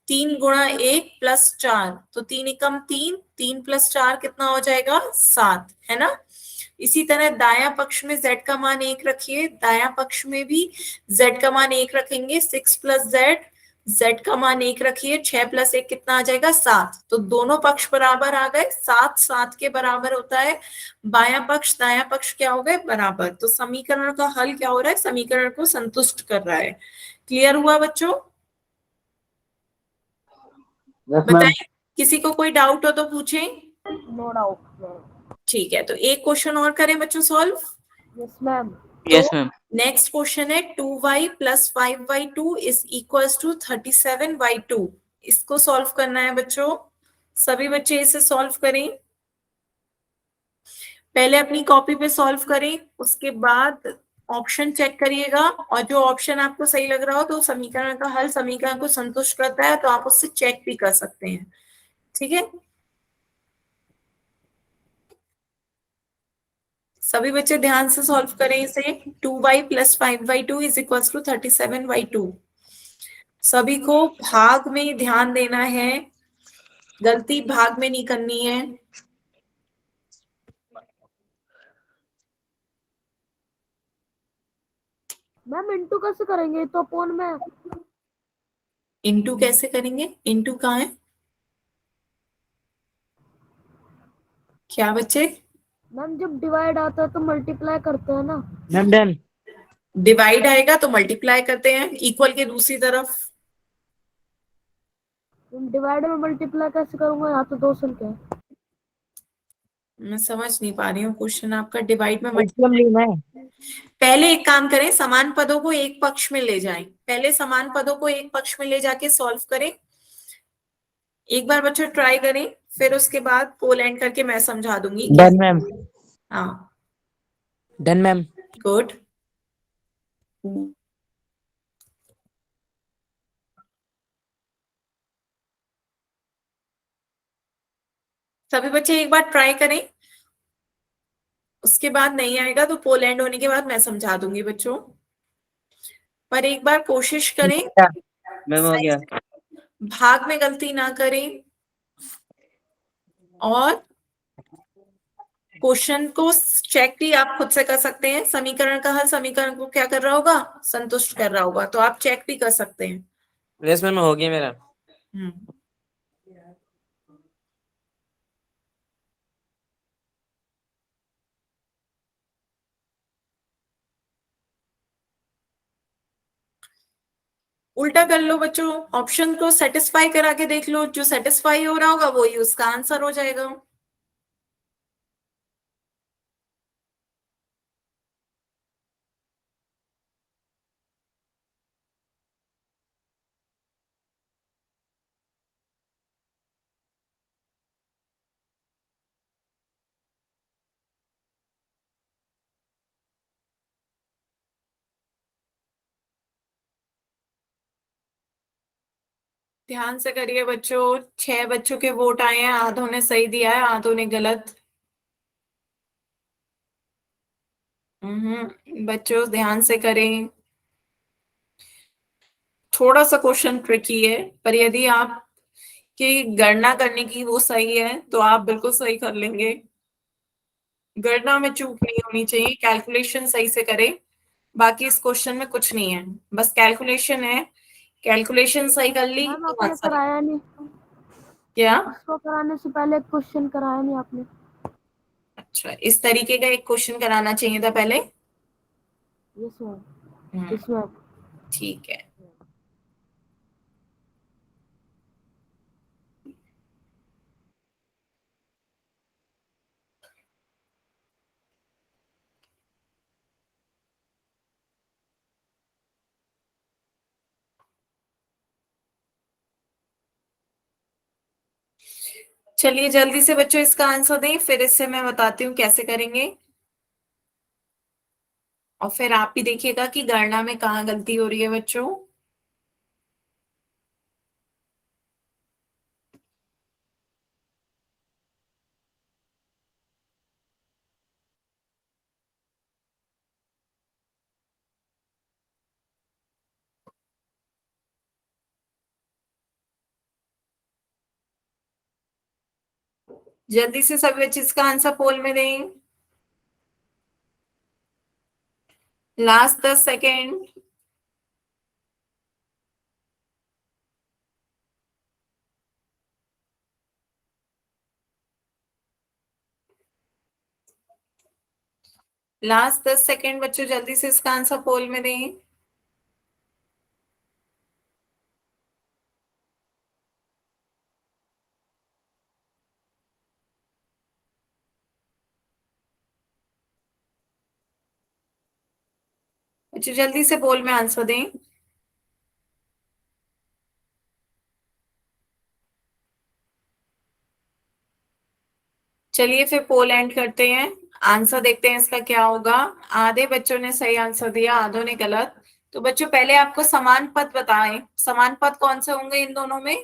3 गुणा 1 प्लस 4, तो 3 एकम 3, 3 प्लस 4 कितना हो जाएगा, 7, है ना। इसी तरह दाया पक्ष में z का मान 1 रखिए, दाया पक्ष में भी z का मान 1 रखेंगे, 6 प्लस z का मान 1 रखिए, 6 प्लस 1 कितना आ जाएगा, 7। तो दोनों पक्ष बराबर आ गए, 7 7 के बराबर होता है। बाया पक्ष दाया पक्ष क्या हो गए, बराबर। तो समीकरण का हल क्या हो रहा है, समीकरण को संतुष्ट कर रहा है। क्लियर हुआ बच्चों? Yes ma'am. बताएं, किसी को कोई डाउट हो तो पूछें। No doubt ma'am. ठीक है, तो एक क्वेश्चन और करें बच्चों solve. Yes ma'am. Yes ma'am. Next question है 2y plus 5y2 is equals to 37y2। इसको सॉल्व करना है बच्चों, सभी बच्चे इसे सॉल्व करें। पहले अपनी कॉपी पे सॉल्व करें, उसके बाद ऑप्शन चेक करिएगा, और जो ऑप्शन आपको सही लग रहा हो तो समीकरण का हल समीकरण को संतुष्ट करता है तो आप उससे चेक भी कर सकते हैं। ठीक है, सभी बच्चे ध्यान से सॉल्व करें इसे। 2y plus 5y2 is equal to 37y2। सभी को भाग में ध्यान देना है, गलती भाग में नहीं करनी है। मैम इंटू कैसे करेंगे? तो अपॉन में। इंटू कैसे करेंगे? इंटू कहाँ है? क्या बच्चे? मैम जब डिवाइड आता है तो मल्टीप्लाई करते हैं ना। Ma'am done. डिवाइड आएगा तो मल्टीप्लाई करते हैं, इक्वल के दूसरी तरफ। डिवाइड में मल्टीप्लाई कैसे करूंगा? यहाँ तो दो संख्या है। मैं समझ नहीं पा रही हूँ क्वेश्चन आपका। डिवाइड में एचसीएम लेना है। पहले एक काम करें, समान पदों को एक पक्ष में ले जाएं। पहले समान पदों को एक पक्ष में ले जाके सॉल्व करें। एक बार बच्चों ट्राई करें, फिर उसके बाद पोल एंड करके मैं समझा दूंगी डन मैम। हाँ, डन मैम। गुड। सभी बच्चे एक बार ट्राई करें, उसके बाद नहीं आएगा तो पोल एंड होने के बाद मैं समझा दूंगी बच्चों, पर एक बार कोशिश करें, मैम हो गया। भाग में गलती ना करें, और क्वेश्चन को चेक भी आप खुद से कर सकते हैं। समीकरण का हल समीकरण को क्या कर रहा होगा? संतुष्ट कर रहा होगा, तो आप चेक भी कर सकते हैं। यस मैम हो गया मेरा। हम्म, उल्टा कर लो बच्चों, ऑप्शन को सेटिस्फाई करा के देख लो, जो सेटिस्फाई हो रहा होगा वही उसका आंसर हो जाएगा। ध्यान से करिए बच्चों, 6 बच्चों के वोट आए हैं, आधों ने सही दिया है, आधों ने गलत। बच्चों ध्यान से करें, थोड़ा सा क्वेश्चन ट्रिकी है, पर यदि आप की गणना करने की वो सही है तो आप बिल्कुल सही कर लेंगे। गणना में चूक नहीं होनी चाहिए, कैलकुलेशन सही से करें। बाकी इस क्वेश्चन में कुछ नहीं है, बस कैलकुलेशन है, कैलकुलेशन सही कर ली मैम तो आपने आंसर। कराया नहीं? क्या? इसको कराने से पहले एक क्वेश्चन कराया नहीं आपने? अच्छा, इस तरीके का एक क्वेश्चन कराना चाहिए था पहले। Yes ma'am. Hmm, yes ma'am. ठीक है। चलिए जल्दी से बच्चों इसका आंसर दें, फिर इससे मैं बताती हूँ कैसे करेंगे, और फिर आप भी देखिएगा कि गणना में कहाँ गलती हो रही है बच्चों। जल्दी से सभी बच्चे इसका आंसर पोल में दें, लास्ट 10 सेकेंड। लास्ट 10 सेकेंड बच्चों, जल्दी से इसका आंसर पोल में दें। बच्चों जल्दी से पोल में आंसर दें। चलिए फिर पोल एंड करते हैं, आंसर देखते हैं इसका क्या होगा। आधे बच्चों ने सही आंसर दिया, आधों ने गलत। तो बच्चों पहले आपको समान पद बताएं, समान पद कौन से होंगे इन दोनों में।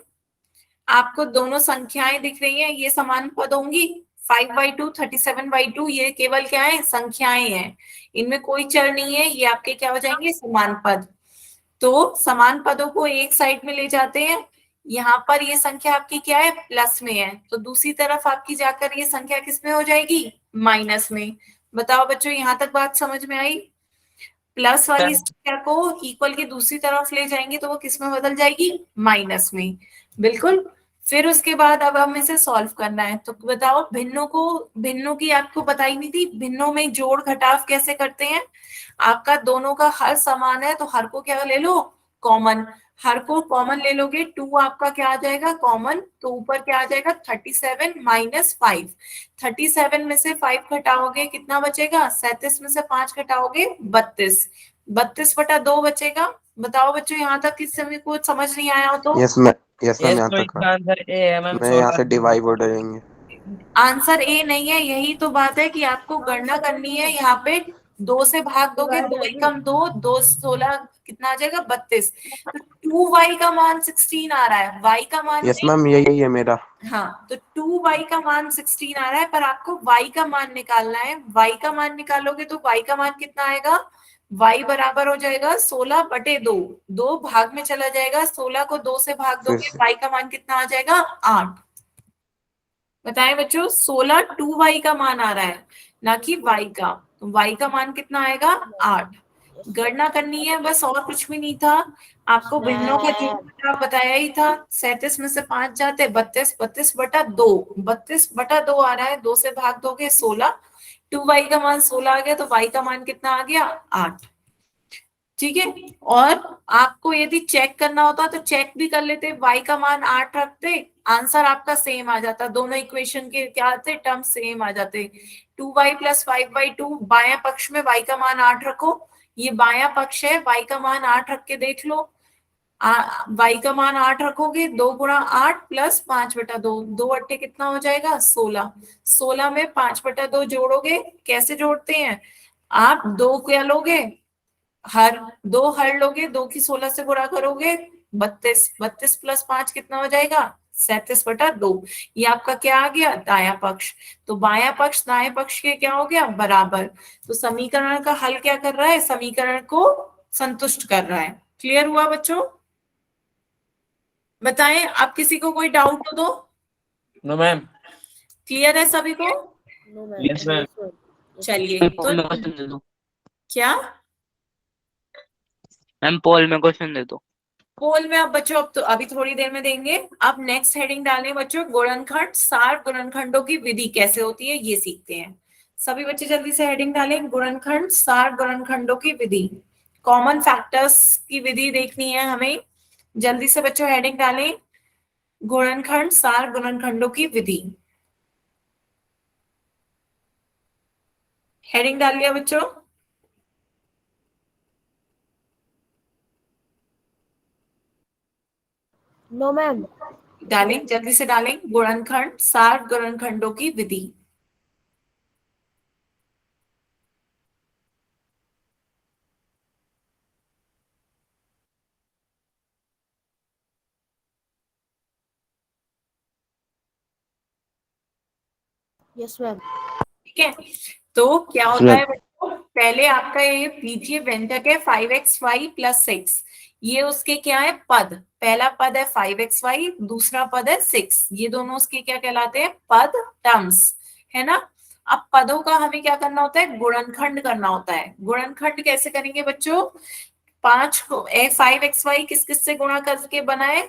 आपको दोनों संख्याएं दिख रही हैं, ये समान पद होंगी। 5/2 37/2 ये केवल क्या है, संख्याएं हैं, इनमें कोई चर नहीं है, ये आपके क्या हो जाएंगे, समान पद। तो समान पदों को एक साइड में ले जाते हैं, यहाँ पर ये संख्या आपकी क्या है, प्लस में है, तो दूसरी तरफ आपकी जाकर ये संख्या किस में हो जाएगी, माइनस में। बताओ बच्चों यहाँ तक बात समझ में आई। प्लस वाली संख्या को इक्वल के दूसरी तरफ ले जाएंगे तो वो किस में बदल जाएगी, माइनस में। बिल्कुल। फिर उसके बाद अब हमें इसे सॉल्व करना है। तो बताओ भिन्नों की आपको बताई नहीं थी, भिन्नों में जोड़ घटाव कैसे करते हैं। आपका दोनों का हर समान है तो हर को क्या ले लो, कॉमन। हर को कॉमन ले लोगे, 2 आपका क्या आ जाएगा कॉमन, तो ऊपर क्या आ जाएगा 37 माइनस 5। 37 में से 5 घटाओगे कितना बचेगा, 37 में से 5 घटाओगे 32। 32/2 बचेगा। बताओ बच्चों यहाँ तक किस समय कुछ समझ नहीं आया हो तो। यस मैम यस यहाँ तो तक इसका आंसर ए है मैम, मैं यहाँ से डिवाइड हो जाएंगे। आंसर ए नहीं है, यही तो बात है कि आपको गणना करनी है। यहाँ पे 2 से भाग दोगे, 2 एकम 2, 2 16 कितना आ जाएगा 32। तो 2y का मान 16 आ रहा है, y का मान यस मैम यही है मेरा। हाँ, तो 2y का मान 16 आ रहा है, पर आपको y का मान निकालना है। y का मान निकालोगे तो y का मान कितना आएगा, y बराबर हो जाएगा 16/2। 2 भाग में चला जाएगा, 16 को 2 से भाग फिर दोगे, से y का मान कितना आ जाएगा 8। बताएं बच्चों, 16 2y का मान आ रहा है, ना कि y का। तो y का मान कितना आएगा 8। गणना करनी है बस, और कुछ भी नहीं था। आपको भिन्नों का जोड़ बताया ही था। 37 में से 5 जाते 32, 32/2, 32/2 आ रहा है, 2 से भाग दोगे 16। 2y का मान 16 आ गया, तो y का मान कितना आ गया 8। ठीक है। और आपको यदि चेक करना होता तो चेक भी कर लेते, y का मान 8 रखते, आंसर आपका सेम आ जाता। दोनों इक्वेशन के क्या आते, टर्म सेम आ जाते। 2y + 5/2, बायां पक्ष में y का मान 8 रखो, ये बायां पक्ष है, y का मान 8 रख के देख लो। y का मान 8 रखोगे, 2 × 8 + 5/2, 2 अट्ठे कितना हो जाएगा 16। 16 में 5/2 जोड़ोगे, कैसे जोड़ते हैं, आप 2 क्या लोगे, हर 2 हर लोगे, 2 की 16 से गुणा करोगे 32, 32 + 5 कितना हो जाएगा 37/2। ये आपका क्या आ गया, दायां पक्ष। तो बायां पक्ष दाएं पक्ष के क्या हो गया, बराबर। तो समीकरण का हल क्या कर रहा है, समीकरण को संतुष्ट कर रहा है। क्लियर हुआ बच्चों। बताएं, आप किसी को कोई डाउट हो तो। No ma'am. क्लियर है सभी को। Yes ma'am. चलिए तो पोल में क्वेश्चन दे दो क्या, मैम, पोल में क्वेश्चन दे दो। पोल में अब बच्चों, अब तो अभी थोड़ी देर में देंगे। अब नेक्स्ट हेडिंग डालें बच्चों, गुणनखंड सार गुणनखंडों की विधि कैसे होती है ये सीखते हैं। सभी बच्चे जल्दी से हेडिंग डालें, गुणनखंड सार गुणनखंडों की विधि। कॉमन फैक्टर्स की विधि देखनी है हमें। जल्दी से बच्चों हेडिंग डालें, गुणनखंड सार गुणनखंडों की विधि। हेडिंग डाल लिया बच्चों। No ma'am. डालें, जल्दी से डालें, गुणनखंड सार गुणनखंडों की विधि। Yes ma'am. ठीक है। तो क्या होता है बच्चों, पहले आपका ये बीजीय व्यंजक है 5xy + 6। ये उसके क्या है, पद। पहला पद है 5xy, दूसरा पद है 6। ये दोनों उसके क्या कहलाते हैं, पद, टर्म्स, है ना। अब पदों का हमें क्या करना होता है, गुणनखंड करना होता है। गुणनखंड कैसे करेंगे बच्चों, 5 को 5xy किस किस से गुणा करके बनाए,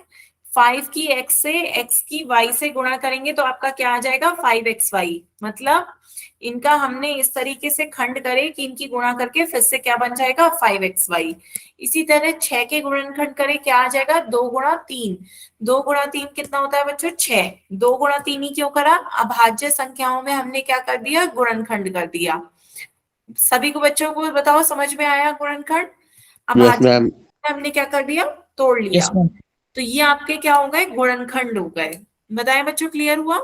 5 की x से, x की y से गुणा करेंगे तो आपका क्या आ जाएगा 5xy। मतलब इनका हमने इस तरीके से खंड करे कि इनकी गुणा करके फिर से क्या बन जाएगा 5xy। इसी तरह 6 के गुणनखंड करे, क्या आ जाएगा 2 × 3। 2 × 3 कितना होता है बच्चों 6। 2 × 3 ही क्यों करा, अभाज्य संख्याओं में हमने क्या कर दिया, गुणनखंड कर दिया। सभी को बच्चों को बताओ समझ में आया गुणनखंड। अब यस भाज्य मैम। हमने क्या कर दिया, तोड़ लिया। Yes ma'am. तो ये आपके क्या हो गए, गुणनखंड हो गए। बताएं बच्चों, क्लियर हुआ?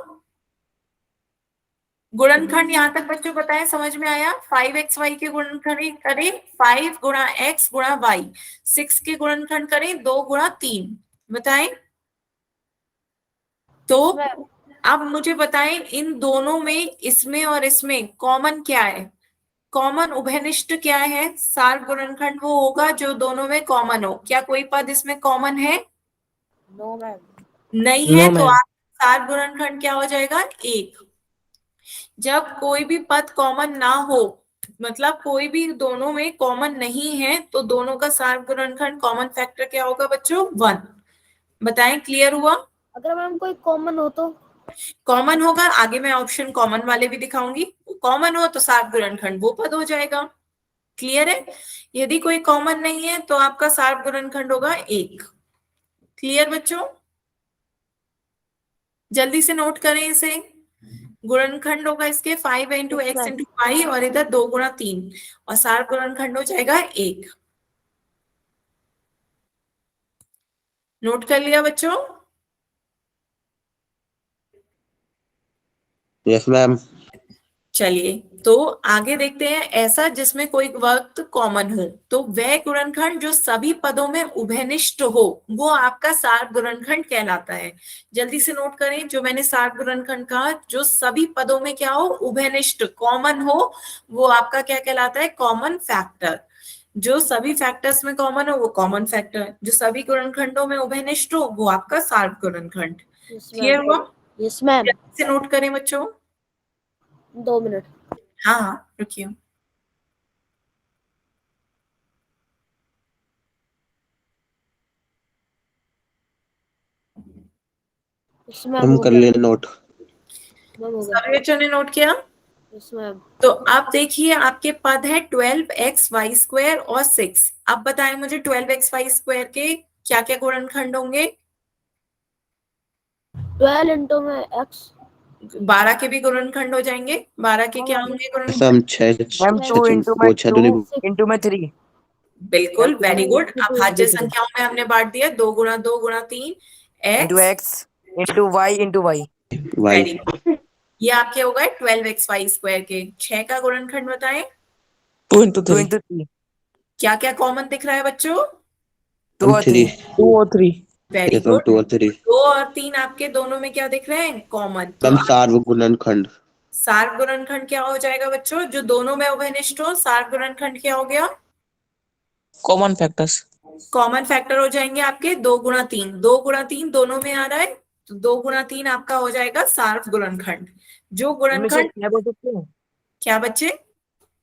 गुणनखंड यहाँ तक बच्चों बताएं, समझ में आया? 5xy के गुणनखंड करें 5 गुणा x गुणा y, 6 के गुणनखंड करें 2 गुणा 3। बताएं तो। Yes ma'am. अब मुझे बताएं इन दोनों में, इसमें और इसमें कॉमन क्या है? कॉमन उभयनिष्ठ क्या है? सार गुणनखंड वो होगा जो दोनों में कॉमन हो। क्या कोई पद इसमें कॉमन है? No ma'am. नहीं है। नो तो मैम। आप सार गुणनखंड क्या हो जाएगा, एक। जब कोई भी पद कॉमन ना हो, मतलब कोई भी दोनों में कॉमन नहीं है, तो दोनों का सार गुणनखंड कॉमन फैक्टर क्या होगा बच्चों, 1। बताएं, क्लियर हुआ? अगर मैम कोई कॉमन हो तो? कॉमन होगा, आगे मैं ऑप्शन कॉमन वाले भी दिखाऊंगी। कॉमन हो तो सार गुणनखंड वो पद हो जाएगा। क्लियर है? यदि कोई कॉमन नहीं है तो आपका सार गुणनखंड होगा 1। क्लियर बच्चों? जल्दी से नोट करें इसे। गुणनखंड होगा इसके 5 into yes X ma'am. Into Y, और इधर 2 गुणा 3, और सार गुणनखंड हो जाएगा 1। नोट कर लिया बच्चों? Yes ma'am. चलिए, तो आगे देखते हैं। ऐसा जिसमें कोई वक्त कॉमन हो, तो वह गुणनखंड जो सभी पदों में उभयनिष्ठ हो, वो आपका सार गुणनखंड कहलाता है। जल्दी से नोट करें, जो मैंने सार गुणनखंड कहा, जो सभी पदों में क्या हो, उभयनिष्ठ कॉमन हो, वो आपका क्या कहलाता है, कॉमन फैक्टर। जो सभी फैक्टर्स में कॉमन हो वो कॉमन फैक्टर, जो सभी गुणनखंडों में उभयनिष्ठ हो वो आपका सार गुणनखंड। Yes clear ma'am. हुआ? Yes ma'am. जल्दी से नोट करें बच्चों। 2 मिनट। हाँ हाँ, रुकिए। यस मैम, हम हो कर गया। लिए नोट। मैम हो गया। सभी बच्चों ने नोट किया? Yes ma'am. तो आप देखिए, आपके पद है 12xy² और 6। अब बताएं मुझे 12xy² के क्या क्या गुणनखंड होंगे? 12 इंटू में x। 12 के भी गुणनखंड हो जाएंगे। 12 के क्या होंगे ऐसा गुणनखंड? हम छह मैम छह 2 छह- इंटू में वो छह 2 दूनी। इंटू में 3। बिल्कुल, वेरी गुड। अब भाज्य 2 संख्याओं में हमने बांट दिया, 2 गुणा 2 गुणा 3 into x। X into Y. Y. Very good. ये आपके हो गए 12xy² के। 6 का गुणनखंड बताएं। 2 इंटू 3। क्या क्या कॉमन दिख रहा है बच्चों? 2 हम और 3। 2 और 3। Very yes ma'am, good. 2 और 3। 2 और 3 आपके दोनों में क्या दिख रहे हैं, कॉमन। तो मैम सार्वगुणनखंड। सार गुणनखंड क्या हो जाएगा बच्चों, जो दोनों में उभयनिष्ठ हो? सार गुणनखंड क्या हो गया, कॉमन फैक्टर्स। कॉमन फैक्टर हो जाएंगे आपके 2 गुणा 3। 2 गुणा 3 दोनों में आ रहा है, तो 2 गुणा 3 आपका हो जाएगा सार गुणनखंड। जो मम्मी से गुणनखंड, 6 बोल सकते हैं? क्या बच्चे?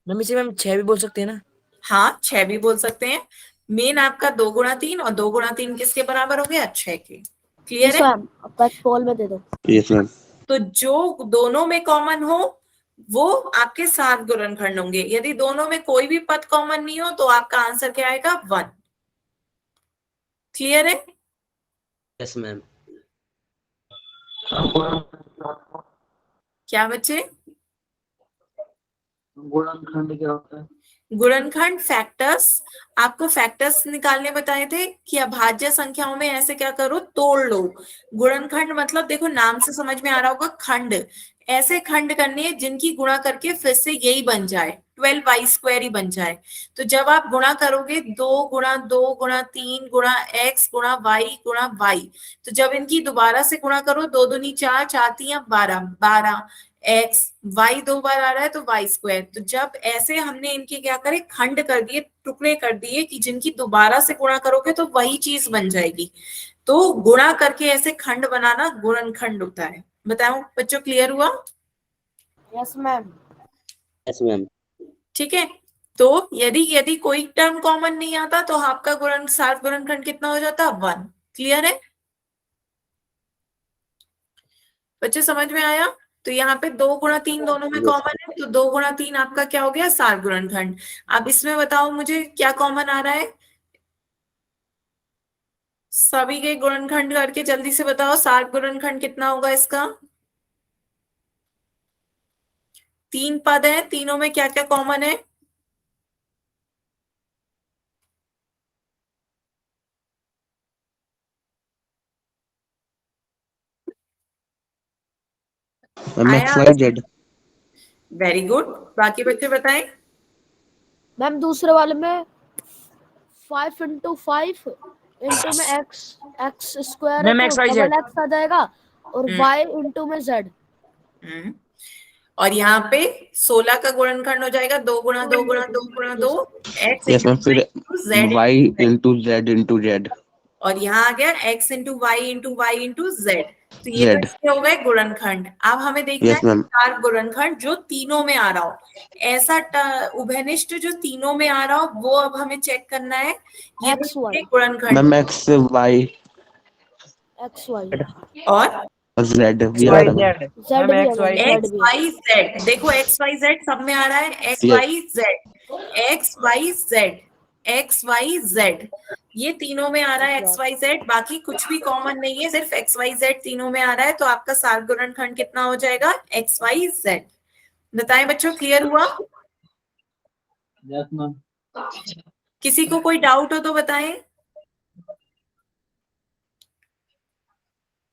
मम्मी से मैम 6 भी बोल सकते हैं ना? हाँ, 6 भी बोल सकते हैं। मेन आपका 2 गुणा 3, और 2 गुणा 3 किसके बराबर हो गया, 6 के। क्लियर यस है? मैम। अब बैक पोल में दे दो। Yes ma'am. तो जो दोनों में कॉमन हो वो आपके सात गुणनखंड होंगे। यदि दोनों में कोई भी पद कॉमन नहीं हो तो आपका आंसर क्या आएगा, 1। क्लियर है? Yes ma'am. क्या बच्चे? गुणनखंड क्या होता है? गुणनखंड फैक्टर्स, आपको फैक्टर्स निकालने बताए थे कि अभाज्य संख्याओं में ऐसे क्या करो, तोड़ लो। गुणनखंड मतलब देखो, नाम से समझ में आ रहा होगा, खंड। ऐसे खंड करने हैं जिनकी गुणा करके फिर से यही बन जाए, 12y² ही बन जाए। तो जब आप गुणा करोगे 2 गुणा 2 गुणा 3 गुणा x गुणा y, तो जब इनकी दोबारा से गुणा करो, 2 दूनी 4, 4 तियां 12, 12 x, y 2 बार आ रहा है तो y²। तो जब ऐसे हमने इनके क्या करे, खंड कर दिए, टुकड़े कर दिए, कि जिनकी दोबारा से गुणा करोगे तो वही चीज बन जाएगी। तो गुणा करके ऐसे खंड बनाना गुणनखंड होता है। बताओ बच्चों, क्लियर हुआ? Yes ma'am. Yes ma'am. ठीक है। तो यदि यदि कोई टर्म कॉमन नहीं आता तो आपका सात गुणनखंड कितना हो जाता, 1। क्लियर है बच्चे, समझ में आया? तो यहाँ पे 2 गुणा 3 दोनों में यस। कॉमन है, तो 2 गुणा 3 आपका क्या हो गया, सात गुणनखंड। अब इसमें बताओ मुझे क्या कॉमन आ रहा है, सभी के गुणनखंड करके जल्दी से बताओ, सात गुणनखंड कितना होगा इसका। 3 पद है, तीनों में क्या क्या कॉमन है? मैम आया X Y Z. Very good. बाकी बच्चे बताएं। मैम दूसरे वाले में 5 इंटू 5 इंटू में एक्स स्क्वायर है मैम तो XYZ। डबल एक्स आ जाएगा और हम्म। वाई इंटू में जेड। हम्म। और यहाँ पे 16 का गुणनखंड हो जाएगा 2 गुणा 2 गुणा 2 गुणा 2 एक्स यस मैम, फिर जेड। Y into Z. और यहाँ आ गया x into Y into Z. तो ये तो जेड। इसके हो गए गुणनखंड। अब हमें देखना यस है मैम। चार गुणनखंड जो तीनों में आ रहा हो, ऐसा उभयनिष्ठ जो तीनों में आ रहा हो वो अब हमें चेक करना है। ये एक्स देखिए वाई गुणनखंड ma'am X Y X Y और जेड भी आ रहा है। XYZ। जेड मैम भी है मैम, XYZ। जेड एक्स भी है। Y Z. देखो एक्स वाई जेड सब में आ रहा है। X Yes. Y Z X Y Z X Y Z, ये तीनों में आ रहा है एक्स वाई जेड। बाकी कुछ भी कॉमन नहीं है, सिर्फ एक्स वाई जेड तीनों में आ रहा है। तो आपका सात गुणनखंड कितना हो जाएगा? X Y Z. बताएं बच्चों, क्लियर हुआ? Yes ma'am. किसी को कोई डाउट हो तो बताएं।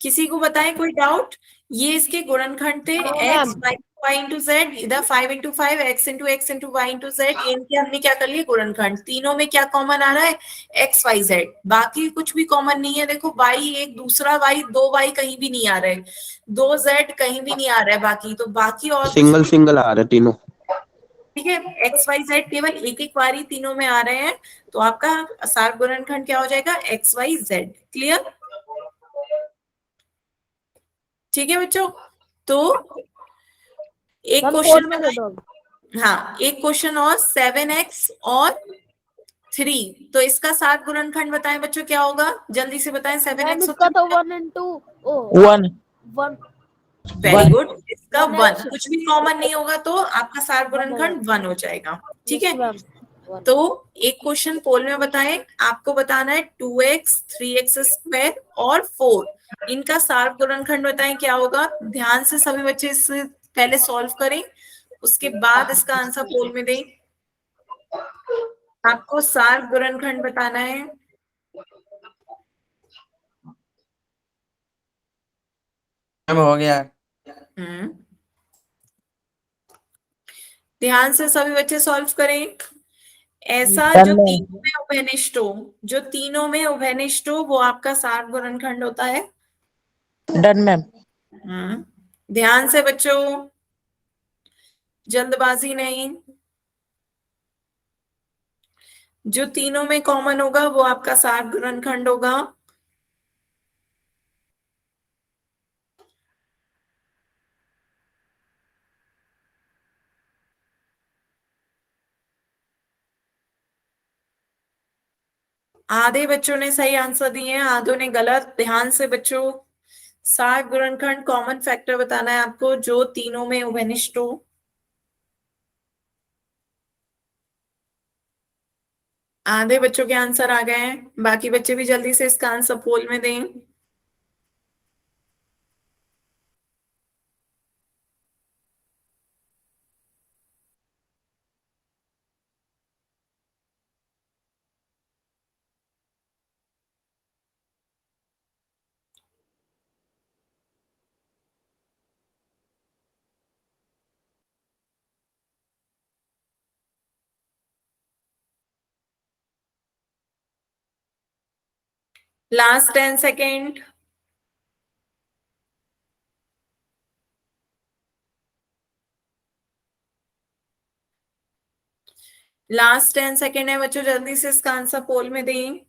किसी को बताएं कोई डाउट? ये इसके गुणनखंड थे no X ma'am. Y into Z, इधर 5 into 5 X into Y into Z. इनके हमने क्या कर लिए गुणनखंड। तीनों में क्या कॉमन आ रहा है? X Y Z. बाकी कुछ भी कॉमन नहीं है। देखो वाई एक दूसरा वाई, दो वाई कहीं भी नहीं आ रहे, दो जेड कहीं भी नहीं आ रहा है बाकी। तो बाकी और कुछ सिंगल सिंगल आ रहे तीनों। ठीक है। एक्स वाई जेड केवल एक एक बारी तीनों में आ रहे हैं। तो आपका सात गुणनखंड क्या हो जाएगा? X Y Z. क्लियर? ठीक है बच्चों। तो एक मैम क्वेश्चन कोड में दे दो अब। हाँ, एक क्वेश्चन और 7x और 3। तो इसका सात गुणनखंड बताएं बच्चों क्या होगा? जल्दी से बताएं। मैम 7x और इसका तो 3। 1 इंटू ओ 1। 1 very good. इसका 1 1x कुछ भी कॉमन नहीं होगा तो आपका सात गुणनखंड 1 हो जाएगा। ठीक यस है। मैम 1। तो एक क्वेश्चन पोल में बताएं। आपको बताना है 2x 3x स्क्वायर और 4, इनका सात गुणनखंड बताएं क्या होगा। ध्यान से सभी बच्चे इस पहले सॉल्व करें, उसके बाद इसका आंसर पोल में दें। आपको सात गुणनखंड बताना है। मैम हो गया। हम्म, ध्यान से सभी बच्चे सॉल्व करें। ऐसा डन जो मैम। तीनों में उभयनिष्ठ हो, जो तीनों में उभयनिष्ठ हो वो आपका सात गुणनखंड होता है। Done ma'am. ध्यान से बच्चों, जल्दबाजी नहीं। जो तीनों में कॉमन होगा वो आपका सात गुणनखंड होगा। आधे बच्चों ने सही आंसर दिए हैं, आधों ने गलत। ध्यान से बच्चों, सात गुणनखंड कॉमन फैक्टर बताना है आपको जो तीनों में उभयनिष्ठ हो। आधे बच्चों के आंसर आ गए हैं, बाकी बच्चे भी जल्दी से इसका आंसर पोल में दें। Last 10 second. लास्ट 10 सेकेंड है बच्चों, जल्दी से इसका आंसर पोल में दें।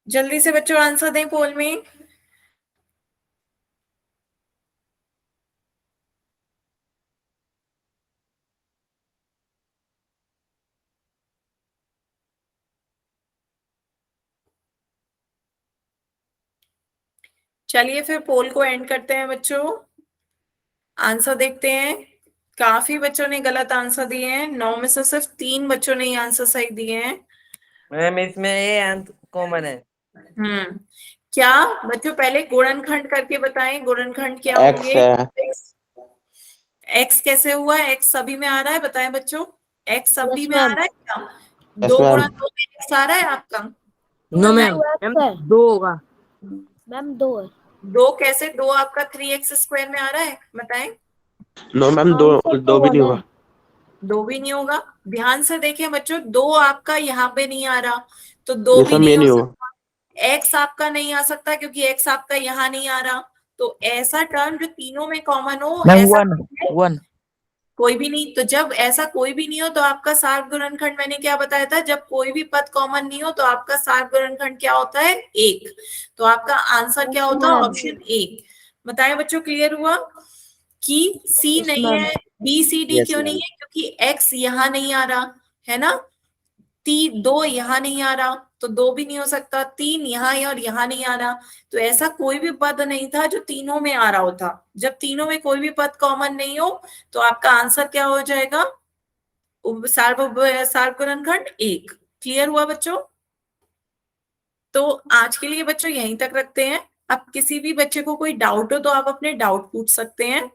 जल्दी से बच्चों आंसर दें पोल में। चलिए फिर पोल को एंड करते हैं बच्चों। आंसर देखते हैं। काफी बच्चों ने गलत आंसर दिए हैं, 9 में से सिर्फ 3 बच्चों ने ये आंसर सही दिए हैं। मैम इसमें ये अंत कॉमन है। क्या बच्चों पहले गुणनखंड करके बताएं, गुणनखंड क्या एक्स होंगे? है। एक्स कैसे हुआ? एक्स सभी में आ रहा है, बताएं बच्चों। एक्स सभी Yes, में आ ma'am. रहा है क्या? Yes, 2 ma'am. गुणा 2 में एक्स आ रहा है आपका? नो मैम, Two X है। दो होगा। मैम 2 है। 2 कैसे? 2 आपका 3x² में आ रहा है, बताएं। नो मैम, दो आंसर दो तो भी नहीं 1 होगा। है। 2 भी नहीं होगा। ध्यान से देखें बच्चों, 2 आपका यहाँ पे नहीं आ रहा, तो 2 ये भी सब नहीं ये हो नहीं होगा। सकता। एक्स आपका नहीं आ सकता क्योंकि एक्स आपका यहाँ नहीं आ रहा। तो ऐसा टर्म जो तीनों में कॉमन हो, मैम ऐसा वन, वन। कोई भी नहीं। तो जब ऐसा कोई भी नहीं हो तो आपका सार्क गुणनखंड मैंने क्या बताया था? जब कोई भी पद कॉमन नहीं हो तो आपका सार्क गुणनखंड क्या होता है? 1। तो आपका आंसर क्या होता है? ma'am. ऑप्शन 1। बताएं बच्चों, क्लियर हुआ कि सी Yes, नहीं ma'am. है, बी सी डी Yes, क्यों ma'am. नहीं है? क्योंकि एक्स यहाँ नहीं आ रहा है ना। 2 यहाँ नहीं आ रहा, तो 2 भी नहीं हो सकता। 3 यहाँ है और यहाँ नहीं आ रहा, तो ऐसा कोई भी पद नहीं था जो तीनों में आ रहा होता। जब तीनों में कोई भी पद कॉमन नहीं हो तो आपका आंसर क्या हो जाएगा? सार्क गुणनखंड 1। क्लियर हुआ बच्चों? तो आज के लिए बच्चों यहीं तक रखते हैं। अब किसी भी बच्चे को कोई डाउट हो तो आप अपने डाउट पूछ सकते हैं।